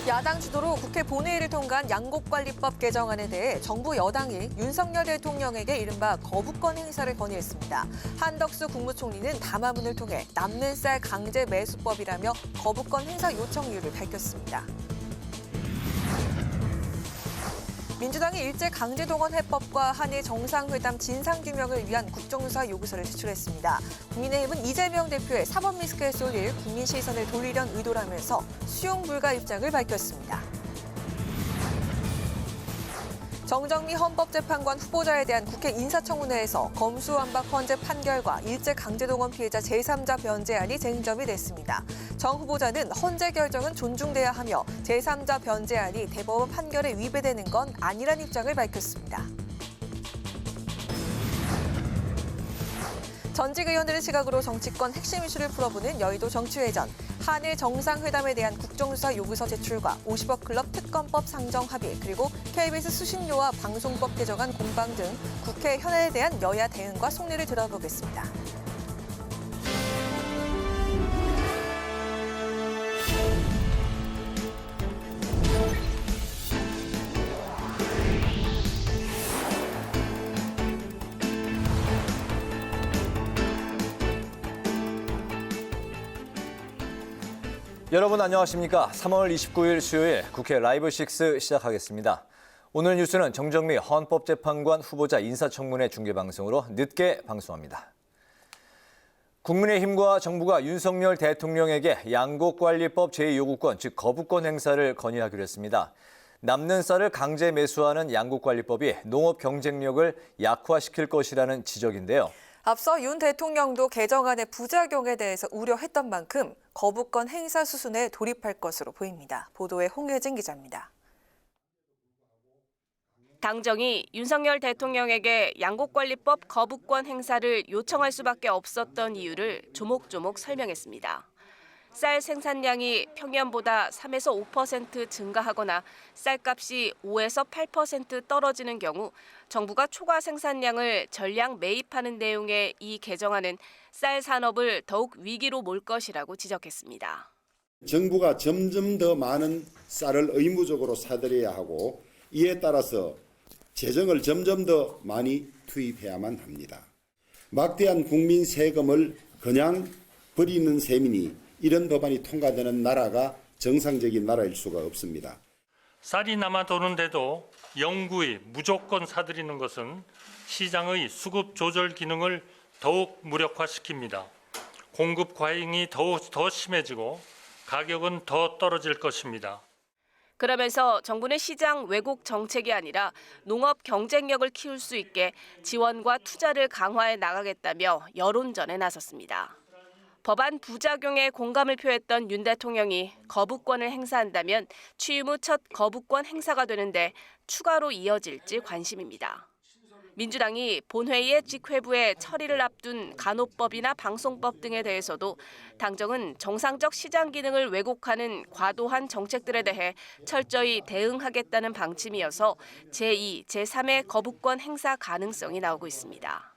야당 주도로 국회 본회의를 통과한 양곡관리법 개정안에 대해 정부 여당이 윤석열 대통령에게 이른바 거부권 행사를 건의했습니다. 한덕수 국무총리는 담화문을 통해 남는 쌀 강제 매수법이라며 거부권 행사 요청 이유를 밝혔습니다. 민주당이 일제 강제동원 해법과 한일 정상회담 진상규명을 위한 국정조사 요구서를 제출했습니다. 국민의힘은 이재명 대표의 사법 리스크에 쏠릴 국민 시선을 돌리려는 의도라면서 수용 불가 입장을 밝혔습니다. 정정미 헌법재판관 후보자에 대한 국회 인사청문회에서 검수완박 헌재 판결과 일제 강제동원 피해자 제3자 변제안이 쟁점이 됐습니다. 정 후보자는 헌재 결정은 존중돼야 하며 제3자 변제안이 대법원 판결에 위배되는 건 아니란 입장을 밝혔습니다. 전직 의원들의 시각으로 정치권 핵심 이슈를 풀어보는 여의도 정치회전. 한일 정상회담에 대한 국정조사 요구서 제출과 50억 클럽 특검법 상정 합의, 그리고 KBS 수신료와 방송법 개정안 공방 등 국회 현안에 대한 여야 대응과 속내를 들어보겠습니다. 여러분 안녕하십니까? 3월 29일 수요일 국회 라이브 6 시작하겠습니다. 오늘 뉴스는 정정미 헌법재판관 후보자 인사청문회 중계방송으로 늦게 방송합니다. 국민의힘과 정부가 윤석열 대통령에게 양곡관리법 제2요구권, 즉 거부권 행사를 건의하기로 했습니다. 남는 쌀을 강제 매수하는 양곡관리법이 농업 경쟁력을 약화시킬 것이라는 지적인데요. 앞서 윤 대통령도 개정안의 부작용에 대해서 우려했던 만큼 거부권 행사 수순에 돌입할 것으로 보입니다. 보도에 홍혜진 기자입니다. 당정이 윤석열 대통령에게 양곡관리법 거부권 행사를 요청할 수밖에 없었던 이유를 조목조목 설명했습니다. 쌀 생산량이 평년보다 3에서 5% 증가하거나 쌀값이 5에서 8% 떨어지는 경우 정부가 초과 생산량을 전량 매입하는 내용의 이 개정안은 쌀 산업을 더욱 위기로 몰 것이라고 지적했습니다. 정부가 점점 더 많은 쌀을 의무적으로 사들여야 하고 이에 따라서 재정을 점점 더 많이 투입해야만 합니다. 막대한 국민 세금을 그냥 버리는 셈이니 이런 법안이 통과되는 나라가 정상적인 나라일 수가 없습니다. 쌀이 남아 도는데도 영구히 무조건 사들이는 것은 시장의 수급 조절 기능을 더욱 무력화시킵니다. 공급 과잉이 더 심해지고 가격은 더 떨어질 것입니다. 그러면서 정부는 시장 왜곡 정책이 아니라 농업 경쟁력을 키울 수 있게 지원과 투자를 강화해 나가겠다며 여론전에 나섰습니다. 법안 부작용에 공감을 표했던 윤 대통령이 거부권을 행사한다면 취임 후 첫 거부권 행사가 되는데 추가로 이어질지 관심입니다. 민주당이 본회의의 직회부에 처리를 앞둔 간호법이나 방송법 등에 대해서도 당정은 정상적 시장 기능을 왜곡하는 과도한 정책들에 대해 철저히 대응하겠다는 방침이어서 제2, 제3의 거부권 행사 가능성이 나오고 있습니다.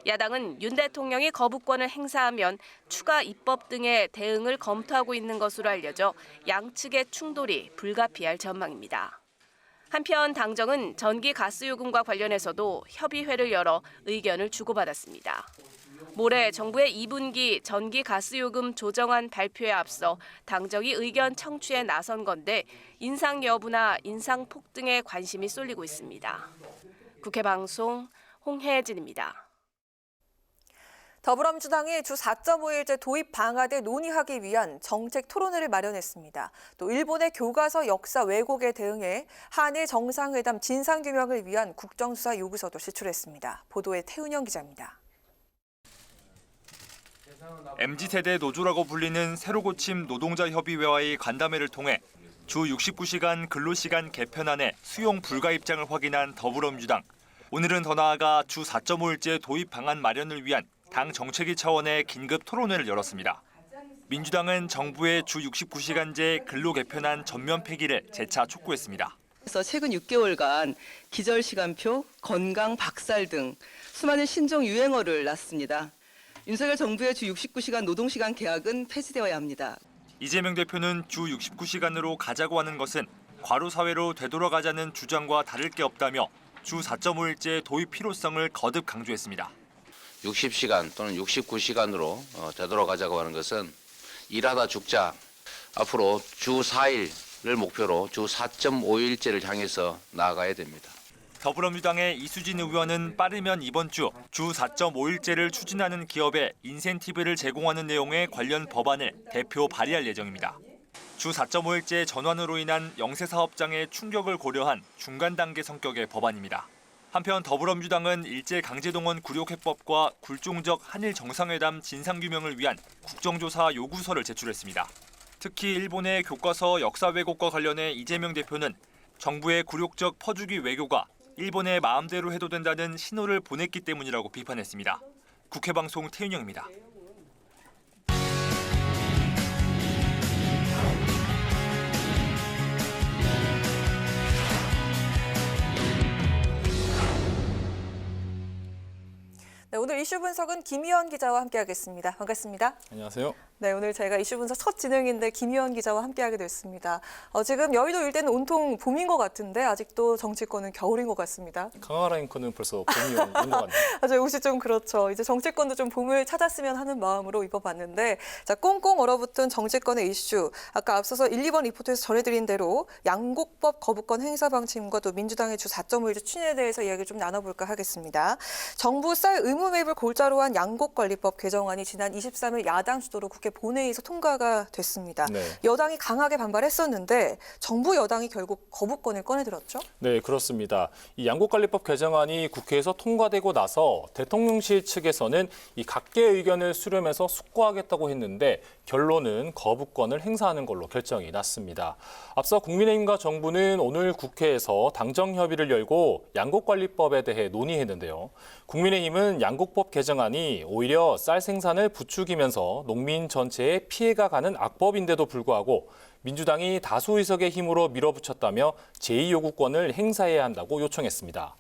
야당은 윤 대통령이 거부권을 행사하면 추가 입법 등의 대응을 검토하고 있는 것으로 알려져 양측의 충돌이 불가피할 전망입니다. 한편 당정은 전기 가스요금과 관련해서도 협의회를 열어 의견을 주고받았습니다. 모레 정부의 2분기 전기 가스요금 조정안 발표에 앞서 당정이 의견 청취에 나선 건데 인상 여부나 인상 폭등에 관심이 쏠리고 있습니다. 국회 방송 홍혜진입니다. 더불어민주당이 주 4.5일제 도입 방안을 논의하기 위한 정책 토론회를 마련했습니다. 또 일본의 교과서 역사 왜곡에 대응해 한일 정상회담 진상규명을 위한 국정수사 요구서도 제출했습니다. 보도에 태훈영 기자입니다. MZ세대 노조라고 불리는 새로 고침 노동자협의회와의 간담회를 통해 주 69시간 근로시간 개편안의 수용 불가 입장을 확인한 더불어민주당. 오늘은 더 나아가 주 4.5일제 도입 방안 마련을 위한 당 정책위 차원의 긴급 토론회를 열었습니다. 민주당은 정부의 주 69시간제 근로 개편안 전면 폐기를 재차 촉구했습니다. 그래서 최근 6개월간 기절시간표, 건강, 박살 등 수많은 신종 유행어를 놨습니다. 윤석열 정부의 주 69시간 노동시간 계약은 폐지되어야 합니다. 이재명 대표는 주 69시간으로 가자고 하는 것은 과로사회로 되돌아가자는 주장과 다를 게 없다며 주 4.5일제 도입 필요성을 거듭 강조했습니다. 60시간 또는 69시간으로 되돌아가자고 하는 것은 일하다 죽자. 앞으로 주 4일을 목표로 주 4.5일제를 향해서 나아가야 됩니다. 더불어민주당의 이수진 의원은 빠르면 이번 주 4.5일제를 추진하는 기업에 인센티브를 제공하는 내용의 관련 법안을 대표 발의할 예정입니다. 주 4.5일제 전환으로 인한 영세사업장의 충격을 고려한 중간 단계 성격의 법안입니다. 한편 더불어민주당은 일제 강제동원 굴욕해법과 굴종적 한일 정상회담 진상규명을 위한 국정조사 요구서를 제출했습니다. 특히 일본의 교과서 역사 왜곡과 관련해 이재명 대표는 정부의 굴욕적 퍼주기 외교가 일본의 마음대로 해도 된다는 신호를 보냈기 때문이라고 비판했습니다. 국회방송 태윤영입니다. 네, 오늘 이슈 분석은 김희원 기자와 함께하겠습니다. 반갑습니다. 안녕하세요. 네, 오늘 저희가 이슈 분석 첫 진행인데 김희원 기자와 함께하게 됐습니다. 지금 여의도 일대는 온통 봄인 것 같은데 아직도 정치권은 겨울인 것 같습니다. 강하라 앵커는 벌써 봄이 온 것 같네요. 아주 옷이 좀 그렇죠. 이제 정치권도 좀 봄을 찾았으면 하는 마음으로 입어봤는데 자, 꽁꽁 얼어붙은 정치권의 이슈. 아까 앞서서 1, 2번 리포트에서 전해드린 대로 양곡법 거부권 행사 방침과 또 민주당의 주 4.5일제 추진에 대해서 이야기를 좀 나눠볼까 하겠습니다. 정부 쌀 의무 매입을 골자로 한 양곡관리법 개정안이 지난 23일 야당 주도로 국회 본회의에서 통과가 됐습니다. 네. 여당이 강하게 반발했었는데 정부 여당이 결국 거부권을 꺼내들었죠? 네, 그렇습니다. 이 양곡관리법 개정안이 국회에서 통과되고 나서 대통령실 측에서는 이 각계의 의견을 수렴해서 숙고하겠다고 했는데 결론은 거부권을 행사하는 걸로 결정이 났습니다. 앞서 국민의힘과 정부는 오늘 국회에서 당정 협의를 열고 양곡관리법에 대해 논의했는데요. 국민의힘은 양곡법 개정안이 오히려 쌀 생산을 부추기면서 농민 전체에 피해가 가는 악법인데도 불구하고 민주당이 다수 의석의 힘으로 밀어붙였다며 제2요구권을 행사해야 한다고 요청했습니다.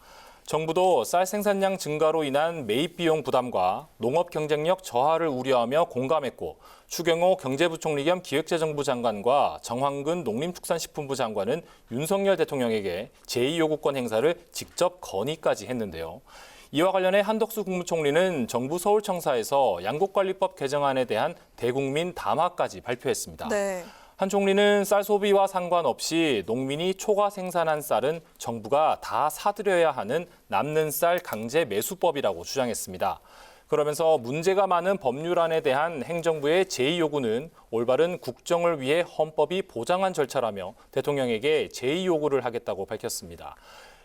정부도 쌀 생산량 증가로 인한 매입 비용 부담과 농업 경쟁력 저하를 우려하며 공감했고 추경호 경제부총리 겸 기획재정부 장관과 정황근 농림축산식품부 장관은 윤석열 대통령에게 제2요구권 행사를 직접 건의까지 했는데요. 이와 관련해 한덕수 국무총리는 정부 서울청사에서 양곡관리법 개정안에 대한 대국민 담화까지 발표했습니다. 네. 한 총리는 쌀 소비와 상관없이 농민이 초과 생산한 쌀은 정부가 다 사들여야 하는 남는 쌀 강제 매수법이라고 주장했습니다. 그러면서 문제가 많은 법률안에 대한 행정부의 제2요구는 올바른 국정을 위해 헌법이 보장한 절차라며 대통령에게 제2요구를 하겠다고 밝혔습니다.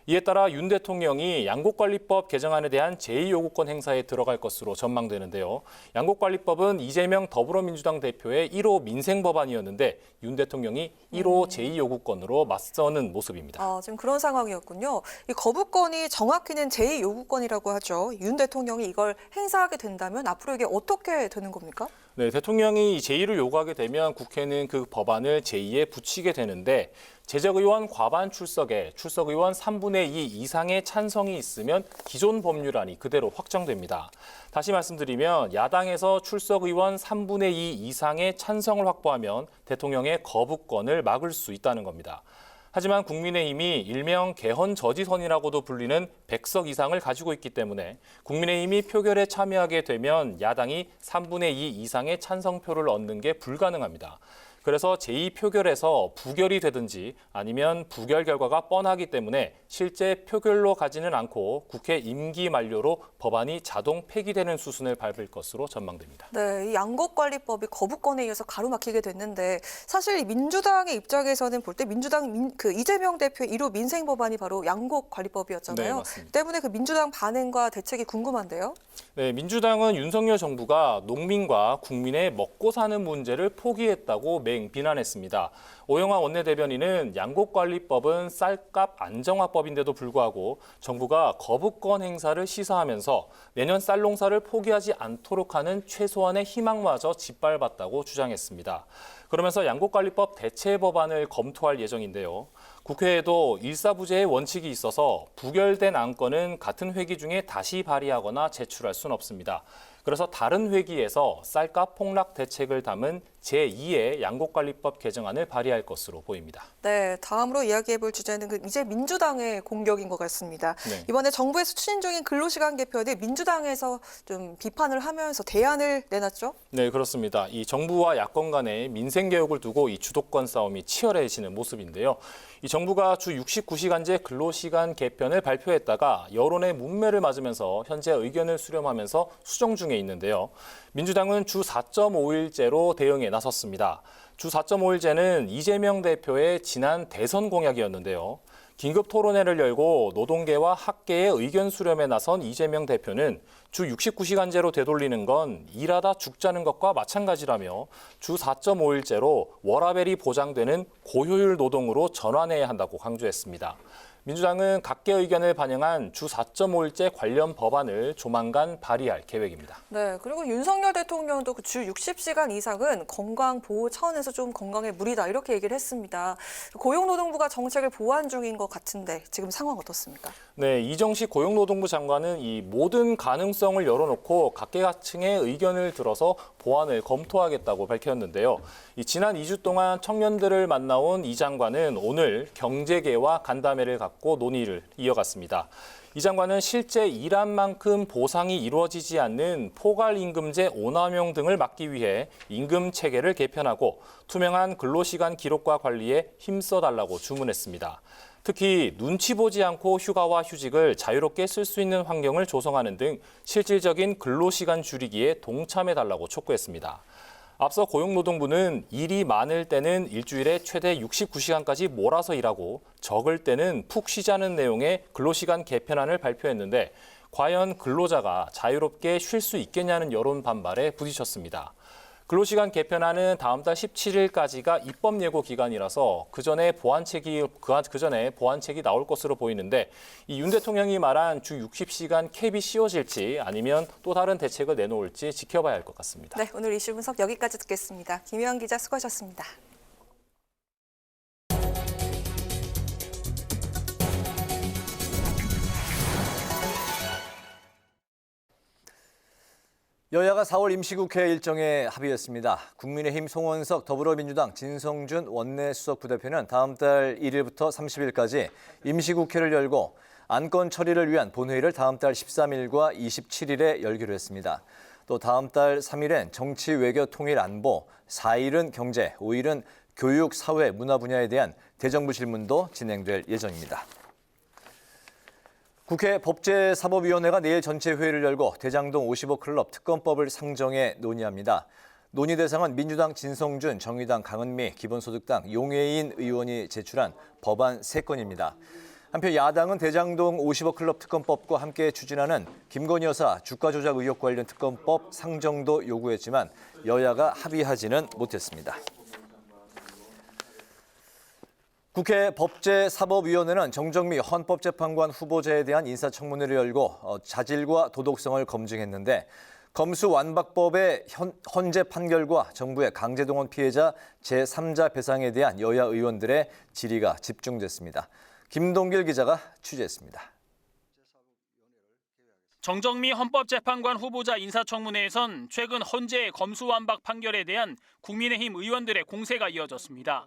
이에 따라 윤 대통령이 양곡관리법 개정안에 대한 제2요구권 행사에 들어갈 것으로 전망되는데요. 양곡관리법은 이재명 더불어민주당 대표의 1호 민생법안이었는데 윤 대통령이 1호 제2요구권으로 맞서는 모습입니다. 지금 그런 상황이었군요. 이 거부권이 정확히는 제2요구권이라고 하죠. 윤 대통령이 이걸 행사하게 된다면 앞으로 이게 어떻게 되는 겁니까? 네, 대통령이 제2를 요구하게 되면 국회는 그 법안을 제2에 붙이게 되는데 제적의원 과반 출석에 출석의원 3분의 2 이상의 찬성이 있으면 기존 법률안이 그대로 확정됩니다. 다시 말씀드리면 야당에서 출석의원 3분의 2 이상의 찬성을 확보하면 대통령의 거부권을 막을 수 있다는 겁니다. 하지만 국민의힘이 일명 개헌저지선이라고도 불리는 100석 이상을 가지고 있기 때문에 국민의힘이 표결에 참여하게 되면 야당이 3분의 2 이상의 찬성표를 얻는 게 불가능합니다. 그래서 제2표결에서 부결이 되든지 아니면 부결 결과가 뻔하기 때문에 실제 표결로 가지는 않고 국회 임기 만료로 법안이 자동 폐기되는 수순을 밟을 것으로 전망됩니다. 네, 이 양곡관리법이 거부권에 의해서 가로막히게 됐는데 사실 민주당의 입장에서는 볼 때 민주당 이재명 대표의 1호 민생 법안이 바로 양곡관리법이었잖아요. 네, 맞습니다. 때문에 그 민주당 반응과 대책이 궁금한데요. 네, 민주당은 윤석열 정부가 농민과 국민의 먹고 사는 문제를 포기했다고 맹 비난했습니다. 오영환 원내대변인은 양곡관리법은 쌀값 안정화법인데도 불구하고 정부가 거부권 행사를 시사하면서 내년 쌀 농사를 포기하지 않도록 하는 최소한의 희망마저 짓밟았다고 주장했습니다. 그러면서 양곡관리법 대체 법안을 검토할 예정인데요. 국회에도 일사부재의 원칙이 있어서 부결된 안건은 같은 회기 중에 다시 발의하거나 제출할 수는 없습니다. 그래서 다른 회기에서 쌀값 폭락 대책을 담은 제2의 양곡관리법 개정안을 발의할 것으로 보입니다. 네, 다음으로 이야기해볼 주제는 이제 민주당의 공격인 것 같습니다. 네. 이번에 정부에서 추진 중인 근로시간 개편을 민주당에서 좀 비판을 하면서 대안을 내놨죠? 네, 그렇습니다. 이 정부와 야권 간의 민생 개혁을 두고 이 주도권 싸움이 치열해지는 모습인데요. 이 정부가 주 69시간제 근로시간 개편을 발표했다가 여론의 문매를 맞으면서 현재 의견을 수렴하면서 수정 중에 있는데요. 민주당은 주 4.5일제로 대응에 나섰습니다. 주 4.5일제는 이재명 대표의 지난 대선 공약이었는데요. 긴급 토론회를 열고 노동계와 학계의 의견 수렴에 나선 이재명 대표는 주 69시간제로 되돌리는 건 일하다 죽자는 것과 마찬가지라며 주 4.5일제로 워라밸이 보장되는 고효율 노동으로 전환해야 한다고 강조했습니다. 민주당은 각계 의견을 반영한 주 4.5일제 관련 법안을 조만간 발의할 계획입니다. 네, 그리고 윤석열 대통령도 주 60시간 이상은 건강 보호 차원에서 좀 건강에 무리다 이렇게 얘기를 했습니다. 고용노동부가 정책을 보완 중인 것 같은데 지금 상황 어떻습니까? 네, 이정식 고용노동부 장관은 이 모든 가능성을 열어놓고 각계각층의 의견을 들어서 보완을 검토하겠다고 밝혔는데요. 지난 2주 동안 청년들을 만나온 이 장관은 오늘 경제계와 간담회를 갖고 논의를 이어갔습니다. 이 장관은 실제 일한 만큼 보상이 이루어지지 않는 포괄임금제 오남용 등을 막기 위해 임금 체계를 개편하고 투명한 근로시간 기록과 관리에 힘써달라고 주문했습니다. 특히 눈치 보지 않고 휴가와 휴직을 자유롭게 쓸 수 있는 환경을 조성하는 등 실질적인 근로시간 줄이기에 동참해달라고 촉구했습니다. 앞서 고용노동부는 일이 많을 때는 일주일에 최대 69시간까지 몰아서 일하고 적을 때는 푹 쉬자는 내용의 근로시간 개편안을 발표했는데 과연 근로자가 자유롭게 쉴 수 있겠냐는 여론 반발에 부딪혔습니다. 근로시간 개편안은 다음 달 17일까지가 입법 예고 기간이라서 그 전에 보완책이 나올 것으로 보이는데 이 윤 대통령이 말한 주 60시간 캡이 씌워질지 아니면 또 다른 대책을 내놓을지 지켜봐야 할 것 같습니다. 네, 오늘 이슈 분석 여기까지 듣겠습니다. 김혜영 기자 수고하셨습니다. 여야가 4월 임시국회 일정에 합의했습니다. 국민의힘 송원석, 더불어민주당 진성준 원내수석 부대표는 다음 달 1일부터 30일까지 임시국회를 열고 안건 처리를 위한 본회의를 다음 달 13일과 27일에 열기로 했습니다. 또 다음 달 3일엔 정치, 외교, 통일, 안보, 4일은 경제, 5일은 교육, 사회, 문화 분야에 대한 대정부 질문도 진행될 예정입니다. 국회 법제사법위원회가 내일 전체 회의를 열고 대장동 55클럽 특검법을 상정해 논의합니다. 논의 대상은 민주당 진성준, 정의당 강은미, 기본소득당 용해인 의원이 제출한 법안 3건입니다. 한편 야당은 대장동 55클럽 특검법과 함께 추진하는 김건희 여사 주가 조작 의혹 관련 특검법 상정도 요구했지만 여야가 합의하지는 못했습니다. 국회 법제사법위원회는 정정미 헌법재판관 후보자에 대한 인사청문회를 열고 자질과 도덕성을 검증했는데 검수완박법의 헌재 판결과 정부의 강제동원 피해자 제3자 배상에 대한 여야 의원들의 질의가 집중됐습니다. 김동길 기자가 취재했습니다. 정정미 헌법재판관 후보자 인사청문회에선 최근 헌재의 검수완박 판결에 대한 국민의힘 의원들의 공세가 이어졌습니다.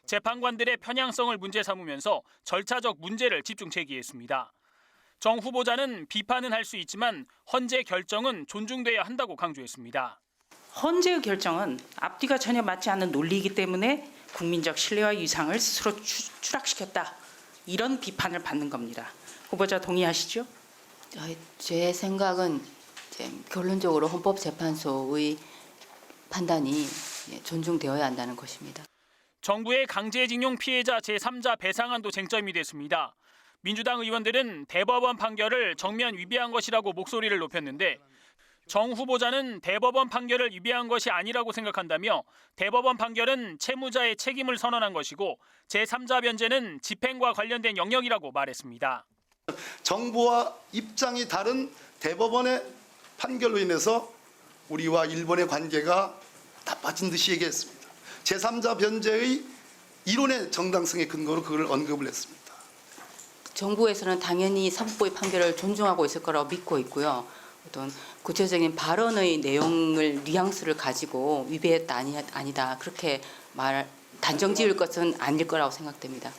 재판관들의 편향성을 문제 삼으면서 절차적 문제를 집중 제기했습니다. 정 후보자는 비판은 할 수 있지만 헌재 결정은 존중돼야 한다고 강조했습니다. 헌재의 결정은 앞뒤가 전혀 맞지 않는 논리이기 때문에 국민적 신뢰와 위상을 스스로 추락시켰다. 이런 비판을 받는 겁니다. 후보자 동의하시죠? 제 생각은 결론적으로 헌법재판소의 판단이 존중되어야 한다는 것입니다. 정부의 강제징용 피해자 제3자 배상안도 쟁점이 됐습니다. 민주당 의원들은 대법원 판결을 정면 위배한 것이라고 목소리를 높였는데 정 후보자는 대법원 판결을 위배한 것이 아니라고 생각한다며 대법원 판결은 채무자의 책임을 선언한 것이고 제3자 변제는 집행과 관련된 영역이라고 말했습니다. 정부와 입장이 다른 대법원의 판결로 인해서 우리와 일본의 관계가 나빠진 듯이 얘기했습니다. 제3자 변제의 이론의 정당성의 근거로 그걸 언급을 했습니다. 정부에서는 당연히 사법부의 판결을 존중하고 있을 거라고 믿고 있고요. 어떤 구체적인 발언의 내용을 뉘앙스를 가지고 위배했다 아니다 그렇게 단정 지을 것은 아닐 거라고 생각됩니다.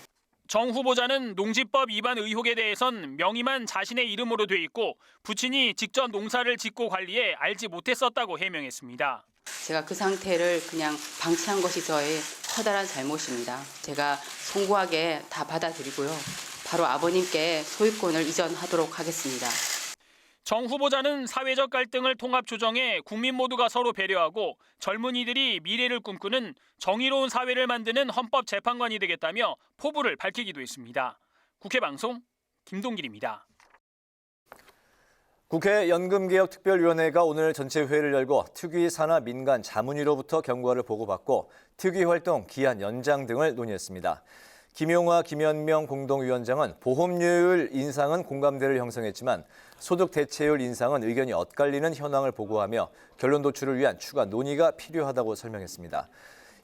정 후보자는 농지법 위반 의혹에 대해선 명의만 자신의 이름으로 돼 있고 부친이 직접 농사를 짓고 관리해 알지 못했었다고 해명했습니다. 제가 그 상태를 그냥 방치한 것이 저의 커다란 잘못입니다. 제가 송구하게 다 받아들이고요. 바로 아버님께 소유권을 이전하도록 하겠습니다. 정 후보자는 사회적 갈등을 통합 조정해 국민 모두가 서로 배려하고 젊은이들이 미래를 꿈꾸는 정의로운 사회를 만드는 헌법재판관이 되겠다며 포부를 밝히기도 했습니다. 국회 방송 김동길입니다. 국회 연금개혁특별위원회가 오늘 전체 회의를 열고 특위 산하 민간 자문위로부터 경과를 보고받고 특위 활동 기한 연장 등을 논의했습니다. 김용화, 김현명 공동위원장은 보험료율 인상은 공감대를 형성했지만 소득 대체율 인상은 의견이 엇갈리는 현황을 보고하며 결론 도출을 위한 추가 논의가 필요하다고 설명했습니다.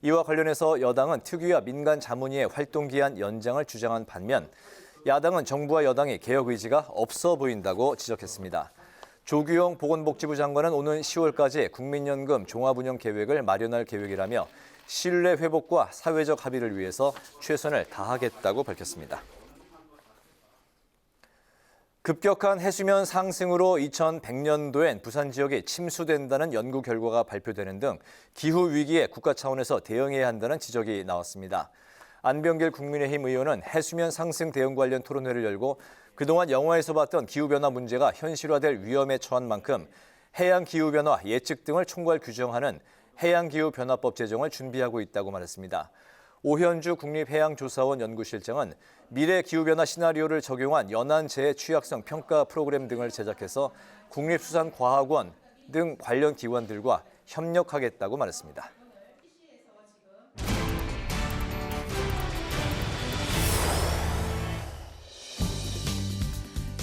이와 관련해서 여당은 특위와 민간 자문위의 활동 기한 연장을 주장한 반면 야당은 정부와 여당이 개혁 의지가 없어 보인다고 지적했습니다. 조규영 보건복지부 장관은 오는 10월까지 국민연금 종합운영 계획을 마련할 계획이라며 신뢰 회복과 사회적 합의를 위해서 최선을 다하겠다고 밝혔습니다. 급격한 해수면 상승으로 2100년도엔 부산 지역이 침수된다는 연구 결과가 발표되는 등 기후 위기에 국가 차원에서 대응해야 한다는 지적이 나왔습니다. 안병길 국민의힘 의원은 해수면 상승 대응 관련 토론회를 열고 그동안 영화에서 봤던 기후변화 문제가 현실화될 위험에 처한 만큼 해양기후변화 예측 등을 총괄 규정하는 해양기후변화법 제정을 준비하고 있다고 말했습니다. 오현주 국립해양조사원 연구실장은 미래 기후변화 시나리오를 적용한 연안재해 취약성 평가 프로그램 등을 제작해서 국립수산과학원 등 관련 기관들과 협력하겠다고 말했습니다.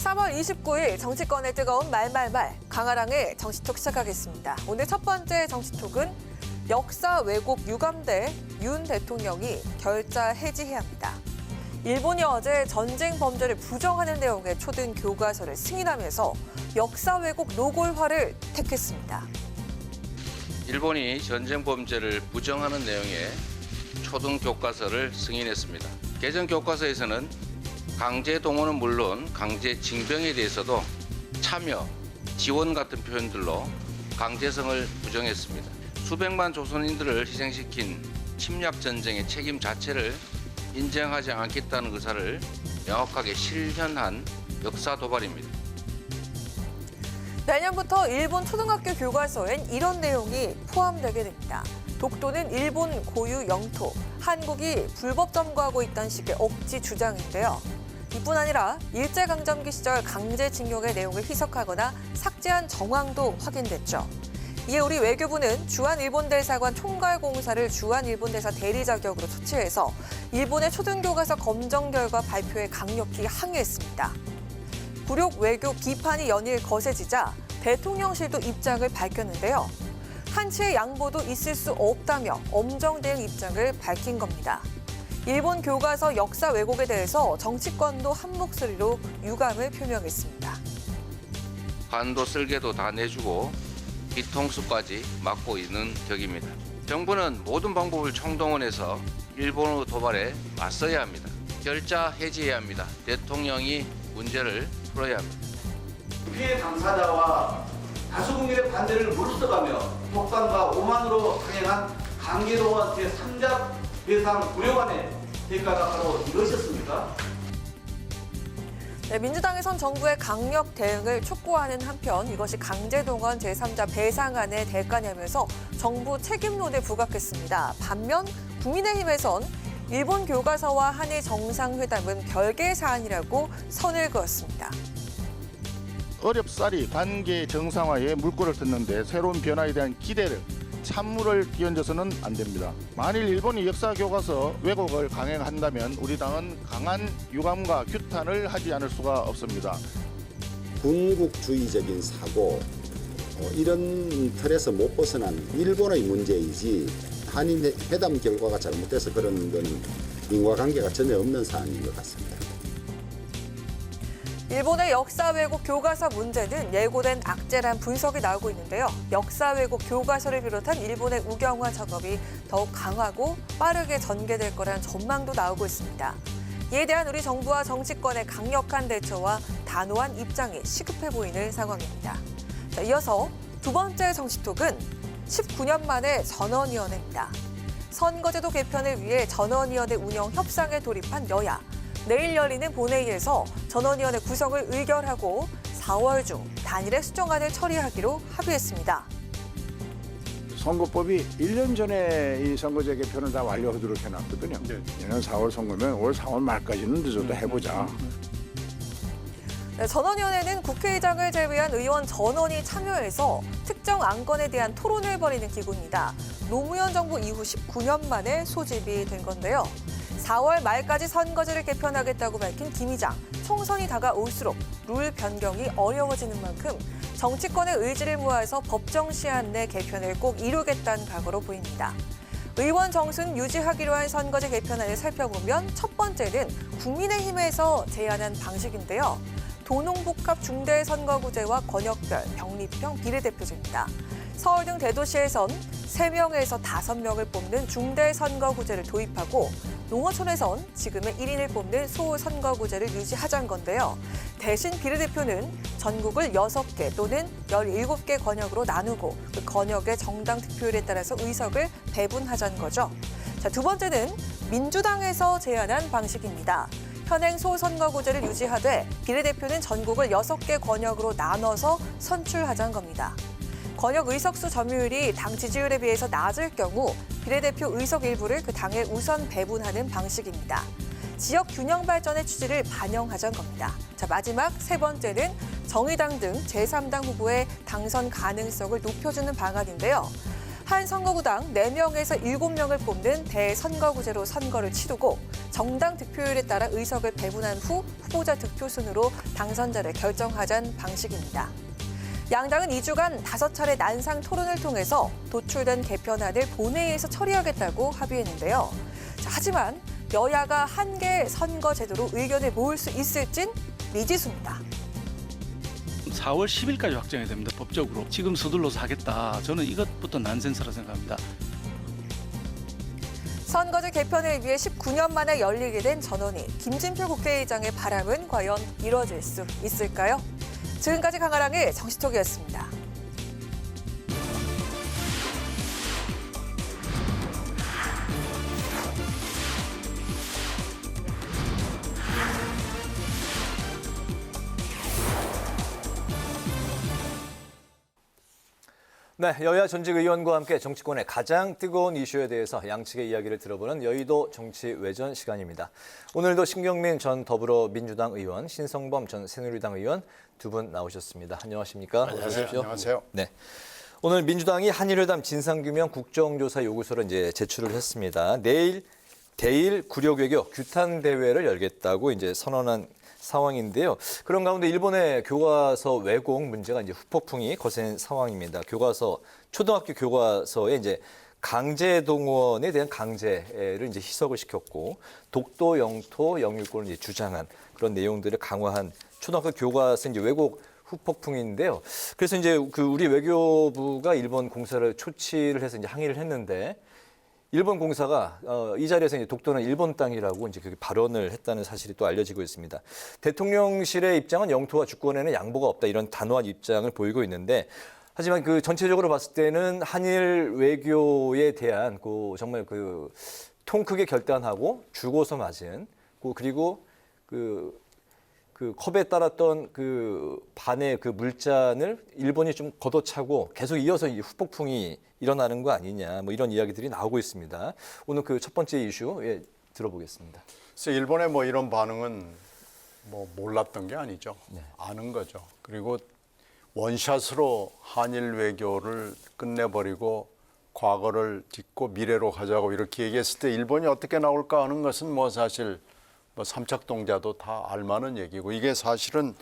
3월 29일 정치권의 뜨거운 말말말 강아랑의 정치톡 시작하겠습니다. 오늘 첫 번째 정치톡은 역사 왜곡 유감대 윤 대통령이 결자 해지해야 합니다. 일본이 어제 전쟁 범죄를 부정하는 내용의 초등 교과서를 승인하면서 역사 왜곡 노골화를 택했습니다. 일본이 전쟁 범죄를 부정하는 내용의 초등 교과서를 승인했습니다. 개정 교과서에서는 강제 동원은 물론 강제 징병에 대해서도 참여, 지원 같은 표현들로 강제성을 부정했습니다. 수백만 조선인들을 희생시킨 침략 전쟁의 책임 자체를 인정하지 않겠다는 의사를 명확하게 실현한 역사 도발입니다. 내년부터 일본 초등학교 교과서엔 이런 내용이 포함되게 됩니다. 독도는 일본 고유 영토, 한국이 불법 점거하고 있다는 식의 억지 주장인데요. 이뿐 아니라 일제강점기 시절 강제징용의 내용을 희석하거나 삭제한 정황도 확인됐죠. 이에 우리 외교부는 주한일본대사관 총괄공사를 주한일본대사 대리 자격으로 초치해서 일본의 초등교과서 검정 결과 발표에 강력히 항의했습니다. 굴욕 외교 비판이 연일 거세지자 대통령실도 입장을 밝혔는데요. 한치의 양보도 있을 수 없다며 엄정 대응 입장을 밝힌 겁니다. 일본 교과서 역사 왜곡에 대해서 정치권도 한 목소리로 유감을 표명했습니다. 간도 쓸개도 다 내주고 뒤통수까지 맞고 있는 격입니다. 정부는 모든 방법을 총동원해서 일본의 도발에 맞서야 합니다. 결자 해지해야 합니다. 대통령이 문제를 풀어야 합니다. 피해 당사자와 다수 국민의 반대를 물러서가며 폭탄과 오만으로 강행한 강제동원 제3자 배상 불용안의 대가가 바로 이것이었습니까? 네, 민주당에선 정부의 강력 대응을 촉구하는 한편 이것이 강제동원 제3자 배상안의 대가냐면서 정부 책임론에 부각했습니다. 반면 국민의힘에선 일본 교과서와 한일 정상회담은 별개 사안이라고 선을 그었습니다. 어렵사리 관계 정상화에 물꼬를 텄는데 새로운 변화에 대한 기대를 찬물을 끼얹어서는 안 됩니다. 만일 일본이 역사 교과서 왜곡을 강행한다면 우리 당은 강한 유감과 규탄을 하지 않을 수가 없습니다. 군국주의적인 사고, 이런 틀에서 못 벗어난 일본의 문제이지 한일 회담 결과가 잘못돼서 그런 건 인과관계가 전혀 없는 사안인 것 같습니다. 일본의 역사 왜곡 교과서 문제는 예고된 악재란 분석이 나오고 있는데요. 역사 왜곡 교과서를 비롯한 일본의 우경화 작업이 더욱 강하고 빠르게 전개될 거란 전망도 나오고 있습니다. 이에 대한 우리 정부와 정치권의 강력한 대처와 단호한 입장이 시급해 보이는 상황입니다. 자, 이어서 두 번째 정치톡은 19년 만에 전원위원회입니다. 선거제도 개편을 위해 전원위원회 운영 협상에 돌입한 여야. 내일 열리는 본회의에서 전원위원회 구성을 의결하고 4월 중 단일의 수정안을 처리하기로 합의했습니다. 선거법이 1년 전에 이 선거제 개편을 다 완료하도록 해놨거든요. 내년 4월 선거면 올 4월 말까지는 늦어도 해보자. 네, 전원위원회는 국회의장을 제외한 의원 전원이 참여해서 특정 안건에 대한 토론을 벌이는 기구입니다. 노무현 정부 이후 19년 만에 소집이 된 건데요. 4월 말까지 선거제를 개편하겠다고 밝힌 김 의장. 총선이 다가올수록 룰 변경이 어려워지는 만큼 정치권의 의지를 모아서 법정 시한 내 개편을 꼭 이루겠다는 각오로 보입니다. 의원 정수는 유지하기로 한 선거제 개편안을 살펴보면 첫 번째는 국민의힘에서 제안한 방식인데요. 도농복합 중대선거구제와 권역별, 병립형 비례대표제입니다. 서울 등 대도시에선 3명에서 5명을 뽑는 중대선거구제를 도입하고 농어촌에선 지금의 1인을 뽑는 소선거구제를 유지하자는 건데요. 대신 비례대표는 전국을 6개 또는 17개 권역으로 나누고 그 권역의 정당 득표율에 따라서 의석을 배분하자는 거죠. 자, 두 번째는 민주당에서 제안한 방식입니다. 현행 소선거구제를 유지하되 비례대표는 전국을 6개 권역으로 나눠서 선출하자는 겁니다. 권역 의석수 점유율이 당 지지율에 비해서 낮을 경우 비례대표 의석 일부를 그 당에 우선 배분하는 방식입니다. 지역 균형 발전의 취지를 반영하자는 겁니다. 자, 마지막 세 번째는 정의당 등 제3당 후보의 당선 가능성을 높여주는 방안인데요. 한 선거구당 4명에서 7명을 뽑는 대선거구제로 선거를 치르고 정당 득표율에 따라 의석을 배분한 후 후보자 득표 순으로 당선자를 결정하자는 방식입니다. 양당은 2주간 5차례 난상 토론을 통해서 도출된 개편안을 본회의에서 처리하겠다고 합의했는데요. 자, 하지만 여야가 한 개의 선거제도로 의견을 모을 수 있을진 미지수입니다. 4월 10일까지 확정해야 됩니다. 법적으로. 지금 서둘러서 하겠다. 저는 이것부터 난센스라 생각합니다. 선거제 개편을 위해 19년 만에 열리게 된 전원위. 김진표 국회의장의 바람은 과연 이뤄질 수 있을까요? 지금까지 강아랑의 정치톡이었습니다. 네, 여야 전직 의원과 함께 정치권의 가장 뜨거운 이슈에 대해서 양측의 이야기를 들어보는 여의도 정치 외전 시간입니다. 오늘도 신경민 전 더불어민주당 의원, 신성범 전 새누리당 의원 두 분 나오셨습니다. 안녕하십니까? 안녕하세요. 네. 오늘 민주당이 한일회담 진상규명 국정조사 요구서를 이제 제출을 했습니다. 내일 대일 구력외교 규탄 대회를 열겠다고 이제 선언한 상황인데요. 그런 가운데 일본의 교과서 왜곡 문제가 이제 후폭풍이 거센 상황입니다. 교과서 초등학교 교과서에 이제 강제 동원에 대한 강제를 이제 희석을 시켰고 독도 영토 영유권을 이제 주장한 그런 내용들을 강화한 초등학교 교과서 이제 왜곡 후폭풍인데요. 그래서 이제 그 우리 외교부가 일본 공사를 초치를 해서 이제 항의를 했는데. 일본 공사가 이 자리에서 이제 독도는 일본 땅이라고 이제 그렇게 발언을 했다는 사실이 또 알려지고 있습니다. 대통령실의 입장은 영토와 주권에는 양보가 없다 이런 단호한 입장을 보이고 있는데 하지만 그 전체적으로 봤을 때는 한일 외교에 대한 그 정말 그 통 크게 결단하고 죽어서 맞은 그리고 그 컵에 따랐던 그 반의 그 물잔을 일본이 좀 걷어차고 계속 이어서 이 후폭풍이 일어나는 거 아니냐 뭐 이런 이야기들이 나오고 있습니다. 오늘 그 첫 번째 이슈 들어보겠습니다. 그래서 일본의 뭐 이런 반응은 뭐 몰랐던 게 아니죠. 네. 아는 거죠. 그리고 원샷으로 한일 외교를 끝내버리고 과거를 딛고 미래로 가자고 이렇게 얘기했을 때 일본이 어떻게 나올까 하는 것은 뭐 사실 뭐 삼척동자도 다 알만한 얘기고 이게 사실은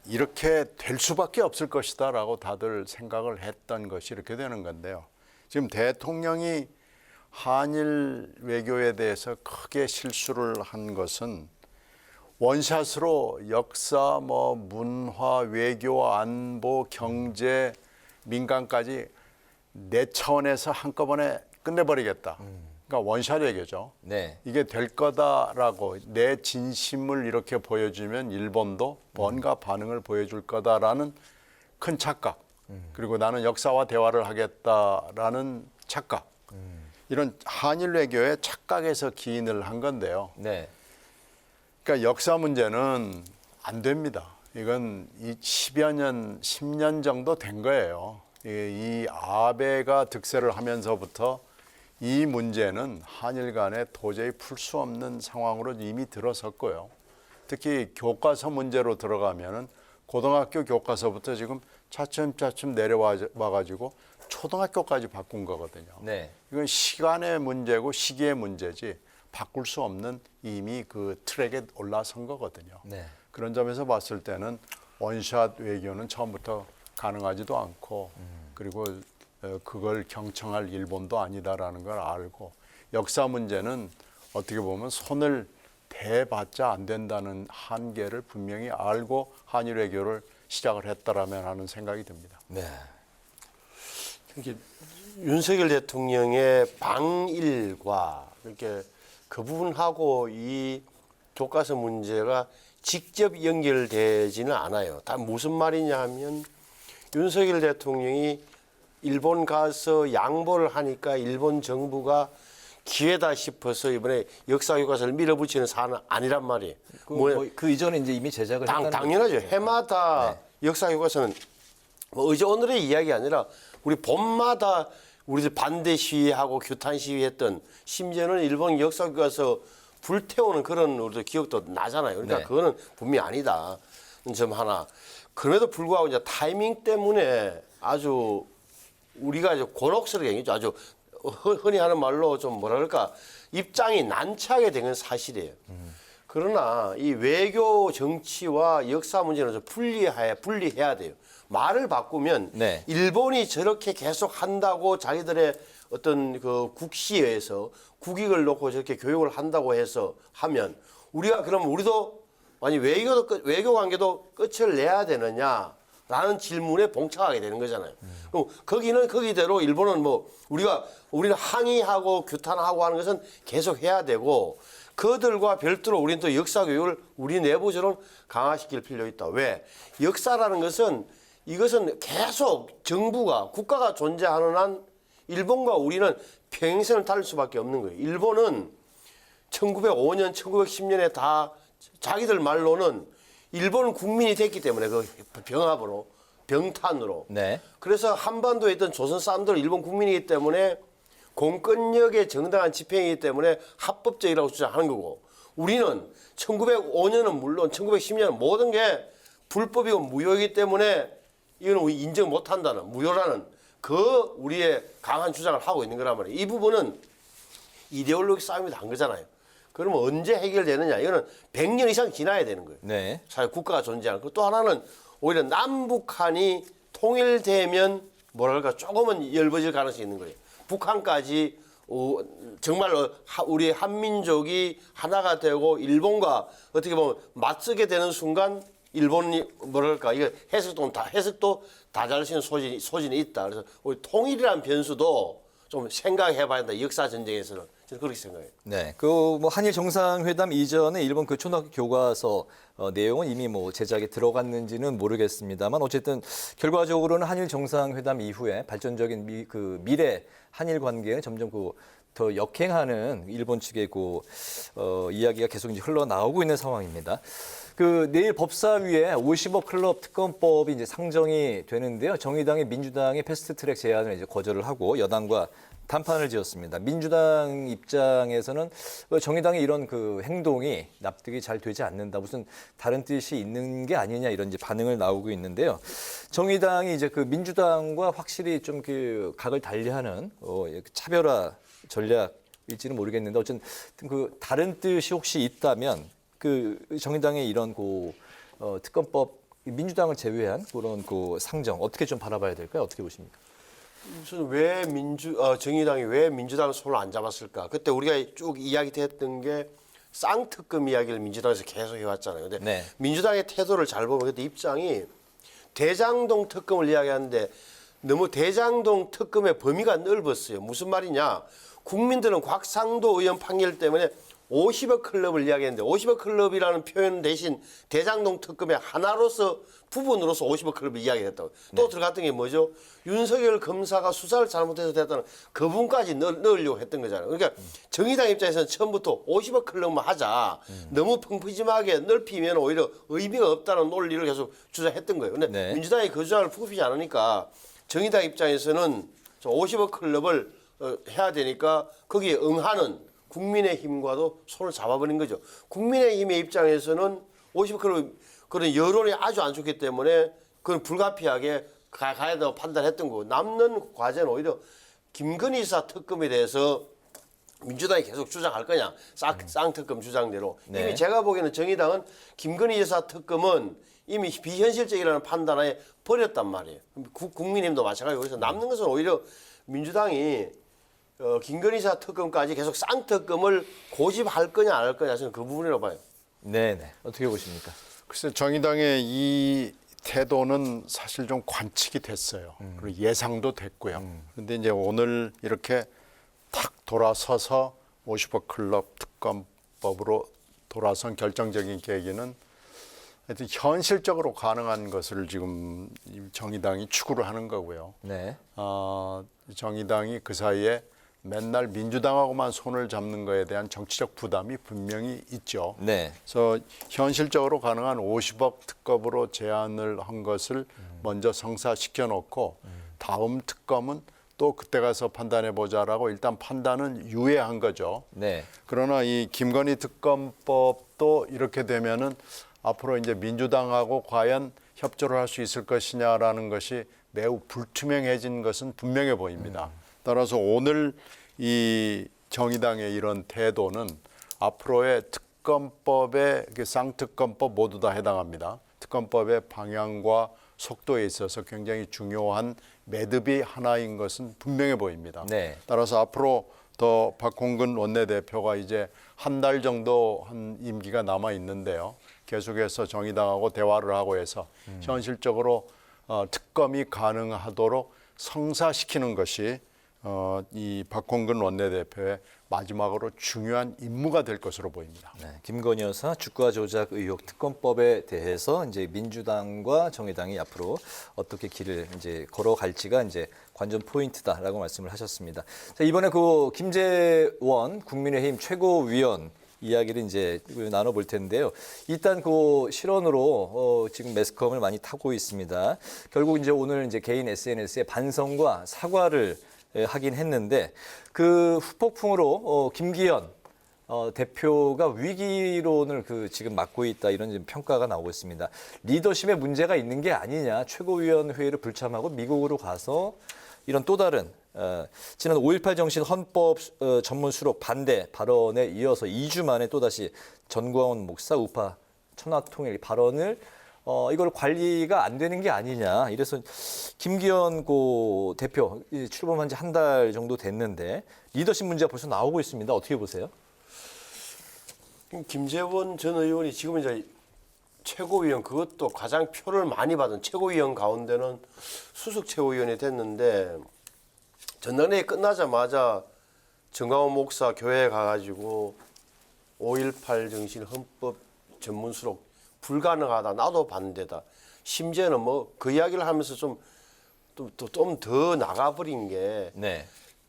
이렇게 될 수밖에 없을 것이다라고 다들 생각을 했던 것이 이렇게 되는 건데요. 지금 대통령이 한일 외교에 대해서 크게 실수를 한 것은 원샷으로 역사, 문화, 외교, 안보, 경제, 민간까지 4차원에서 한꺼번에 끝내버리겠다. 그러니까 원샷 외교죠. 네. 이게 될 거다라고 내 진심을 이렇게 보여주면 일본도 뭔가 반응을 보여줄 거다라는 큰 착각. 그리고 나는 역사와 대화를 하겠다라는 착각. 이런 한일 외교의 착각에서 기인을 한 건데요. 네. 그러니까 역사 문제는 안 됩니다. 이건 이 10년 정도 된 거예요. 이 아베가 득세를 하면서부터 이 문제는 한일 간에 도저히 풀 수 없는 상황으로 이미 들어섰고요. 특히 교과서 문제로 들어가면은 고등학교 교과서부터 지금 차츰차츰 내려와가지고 초등학교까지 바꾼 거거든요. 네. 이건 시간의 문제고 시기의 문제지 바꿀 수 없는 이미 그 트랙에 올라선 거거든요. 네. 그런 점에서 봤을 때는 원샷 외교는 처음부터 가능하지도 않고 그리고 그걸 경청할 일본도 아니다라는 걸 알고 역사 문제는 어떻게 보면 손을 대봤자 안 된다는 한계를 분명히 알고 한일 외교를 시작을 했다라면 하는 생각이 듭니다. 네. 윤석열 대통령의 방일과 이렇게 그 부분하고 이 교과서 문제가 직접 연결되지는 않아요. 다 무슨 말이냐 하면 윤석열 대통령이 일본 가서 양보를 하니까 일본 정부가 기회다 싶어서 이번에 역사 교과서를 밀어붙이는 사안은 아니란 말이에요. 그 이전에 이제 이미 제작을 했다는 당연하죠. 거죠. 해마다 역사 교과서는 어제 오늘의 이야기 아니라 우리 봄마다 우리들 반대 시위하고 규탄 시위했던 심지어는 일본 역사 교과서 불태우는 그런 우리도 기억도 나잖아요. 그러니까 네. 그거는 분명히 아니다. 점 하나. 그럼에도 불구하고 이제 타이밍 때문에 아주 우리가 이제 곤혹스럽게 아주 흔히 하는 말로 좀 뭐랄까 입장이 난처하게 된 건 사실이에요. 그러나 이 외교 정치와 역사 문제는 좀 분리해야 돼요. 말을 바꾸면 네. 일본이 저렇게 계속 한다고 자기들의 어떤 그 국시에서 국익을 놓고 저렇게 교육을 한다고 해서 하면 우리가 그럼 우리도 아니 외교 관계도 끝을 내야 되느냐라는 질문에 봉착하게 되는 거잖아요. 그럼 거기는 거기대로 일본은 우리는 항의하고 규탄하고 하는 것은 계속 해야 되고 그들과 별도로 우리는 또 역사 교육을 우리 내부적으로 강화시킬 필요가 있다. 왜? 역사라는 것은 이것은 계속 정부가 국가가 존재하는 한 일본과 우리는 평생을 달릴 수밖에 없는 거예요. 일본은 1905년, 1910년에 다 자기들 말로는 일본은 국민이 됐기 때문에 그 병합으로, 병탄으로. 네. 그래서 한반도에 있던 조선 사람들은 일본 국민이기 때문에 공권력의 정당한 집행이기 때문에 합법적이라고 주장하는 거고 우리는 1905년은 물론 1910년은 모든 게 불법이고 무효이기 때문에 이거는 우리 인정 못한다는 무효라는 그 우리의 강한 주장을 하고 있는 거란 말이에요. 이 부분은 이데올로기 싸움이 난 거잖아요. 그러면 언제 해결되느냐. 이거는 100년 이상 지나야 되는 거예요. 네. 사실 국가가 존재하는 거. 또 하나는 오히려 남북한이 통일되면 뭐랄까 조금은 열버질 가능성이 있는 거예요. 북한까지 정말로 우리 한민족이 하나가 되고 일본과 어떻게 보면 맞서게 되는 순간 일본이 뭐랄까 이거 해석도 다 잘 수 있는 소진이 있다. 그래서 우리 통일이라는 변수도 좀 생각해봐야 한다. 역사 전쟁에서는 저는 그렇게 생각해요. 네, 한일 정상회담 이전에 일본 그 초등학교 교과서 내용은 이미 제작에 들어갔는지는 모르겠습니다만 어쨌든 결과적으로는 한일 정상회담 이후에 발전적인 미래 한일 관계는 점점 더 역행하는 일본 측의 이야기가 계속 이제 흘러나오고 있는 상황입니다. 내일 법사위에 50억 클럽 특검법이 이제 상정이 되는데요. 정의당의 민주당이 패스트트랙 제안을 이제 거절을 하고 여당과 단판을 지었습니다. 민주당 입장에서는 정의당의 이런 행동이 납득이 잘 되지 않는다. 무슨 다른 뜻이 있는 게 아니냐 이런 이제 반응을 나오고 있는데요. 정의당이 이제 민주당과 확실히 좀 각을 달리하는 차별화 전략일지는 모르겠는데 어쨌든 다른 뜻이 혹시 있다면 정의당의 이런 특검법 민주당을 제외한 그런 상정 어떻게 좀 바라봐야 될까요? 어떻게 보십니까? 왜 정의당이 왜 민주당을 손을 안 잡았을까? 그때 우리가 쭉 이야기했던 게 쌍특검 이야기를 민주당에서 계속 해왔잖아요. 근데 네. 민주당의 태도를 잘 보면 그때 입장이 대장동 특검을 이야기하는데 너무 대장동 특검의 범위가 넓었어요. 무슨 말이냐? 국민들은 곽상도 의원 판결 때문에 50억 클럽을 이야기했는데 50억 클럽이라는 표현 대신 대장동 특검의 하나로서 부분으로서 50억 클럽을 이야기했다고. 또 들어갔던 게 뭐죠? 윤석열 검사가 수사를 잘못해서 됐다는 그 부분까지 넣으려고 했던 거잖아요. 그러니까 정의당 입장에서는 처음부터 50억 클럽만 하자. 너무 펑프짐하게 넓히면 오히려 의미가 없다는 논리를 계속 주장했던 거예요. 근데 민주당이 그 주장을 푸급히지 않으니까 정의당 입장에서는 50억 클럽을 해야 되니까 거기에 응하는 국민의힘과도 손을 잡아버린 거죠. 국민의힘의 입장에서는 50억 클럽 그런 여론이 아주 안 좋기 때문에 그건 불가피하게 가야 된다고 판단했던 거고 남는 과제는 오히려 김건희 여사 특검에 대해서 민주당이 계속 주장할 거냐 쌍특검 주장대로 이미 제가 보기에는 정의당은 김건희 여사 특검은 이미 비현실적이라는 판단에 버렸단 말이에요. 국민의힘도 마찬가지고 그래서 남는 것은 오히려 민주당이 김건희 여사 특검까지 계속 쌍특검을 고집할 거냐 안 할 거냐 저는 그 부분이라고 봐요. 네네. 어떻게 보십니까? 글쎄 정의당의 이 태도는 사실 좀 관측이 됐어요. 그리고 예상도 됐고요. 그런데 이제 오늘 이렇게 탁 돌아서서 50억 클럽 특검법으로 돌아선 결정적인 계기는 하여튼 현실적으로 가능한 것을 지금 정의당이 추구를 하는 거고요. 네. 정의당이 그 사이에 맨날 민주당하고만 손을 잡는 거에 대한 정치적 부담이 분명히 있죠. 네. 그래서 현실적으로 가능한 50억 특검으로 제안을 한 것을 먼저 성사시켜 놓고 다음 특검은 또 그때 가서 판단해 보자라고 일단 판단은 유예한 거죠. 네. 그러나 이 김건희 특검법도 이렇게 되면은 앞으로 이제 민주당하고 과연 협조를 할 수 있을 것이냐라는 것이 매우 불투명해진 것은 분명해 보입니다. 따라서 오늘 이 정의당의 이런 태도는 앞으로의 특검법의 쌍특검법 모두 다 해당합니다. 특검법의 방향과 속도에 있어서 굉장히 중요한 매듭이 하나인 것은 분명해 보입니다. 네. 따라서 앞으로 더 박홍근 원내대표가 이제 한 달 정도 한 임기가 남아 있는데요. 계속해서 정의당하고 대화를 하고 해서 현실적으로 특검이 가능하도록 성사시키는 것이 이 박홍근 원내대표의 마지막으로 중요한 임무가 될 것으로 보입니다. 네, 김건희 여사 주가 조작 의혹 특검법에 대해서 이제 민주당과 정의당이 앞으로 어떻게 길을 이제 걸어갈지가 이제 관전 포인트다라고 말씀을 하셨습니다. 자, 이번에 그 김재원 국민의힘 최고위원 이야기를 이제 나눠볼 텐데요. 일단 그 실언으로 지금 매스컴을 많이 타고 있습니다. 결국 이제 오늘 이제 개인 SNS에 반성과 사과를 하긴 했는데 그 후폭풍으로 김기현 대표가 위기론을 지금 맡고 있다 이런 지금 평가가 나오고 있습니다. 리더십에 문제가 있는 게 아니냐. 최고위원회의를 불참하고 미국으로 가서 이런 또 다른 지난 5.18 정신 헌법 전문 수록 반대 발언에 이어서 2주 만에 또다시 전광훈 목사 우파 천하통일 발언을 이걸 관리가 안 되는 게 아니냐. 이래서 김기현 고 대표 출범한 지 한 달 정도 됐는데 리더십 문제가 벌써 나오고 있습니다. 어떻게 보세요? 김재원 전 의원이 지금 이제 최고위원 그것도 가장 표를 많이 받은 최고위원 가운데는 수석 최고위원이 됐는데 전당대회 끝나자마자 정광훈 목사 교회에 가가지고 5.18 정신 헌법 전문 수록 불가능하다. 나도 반대다. 심지어는 뭐 그 이야기를 하면서 좀 더 나가버린 게 네.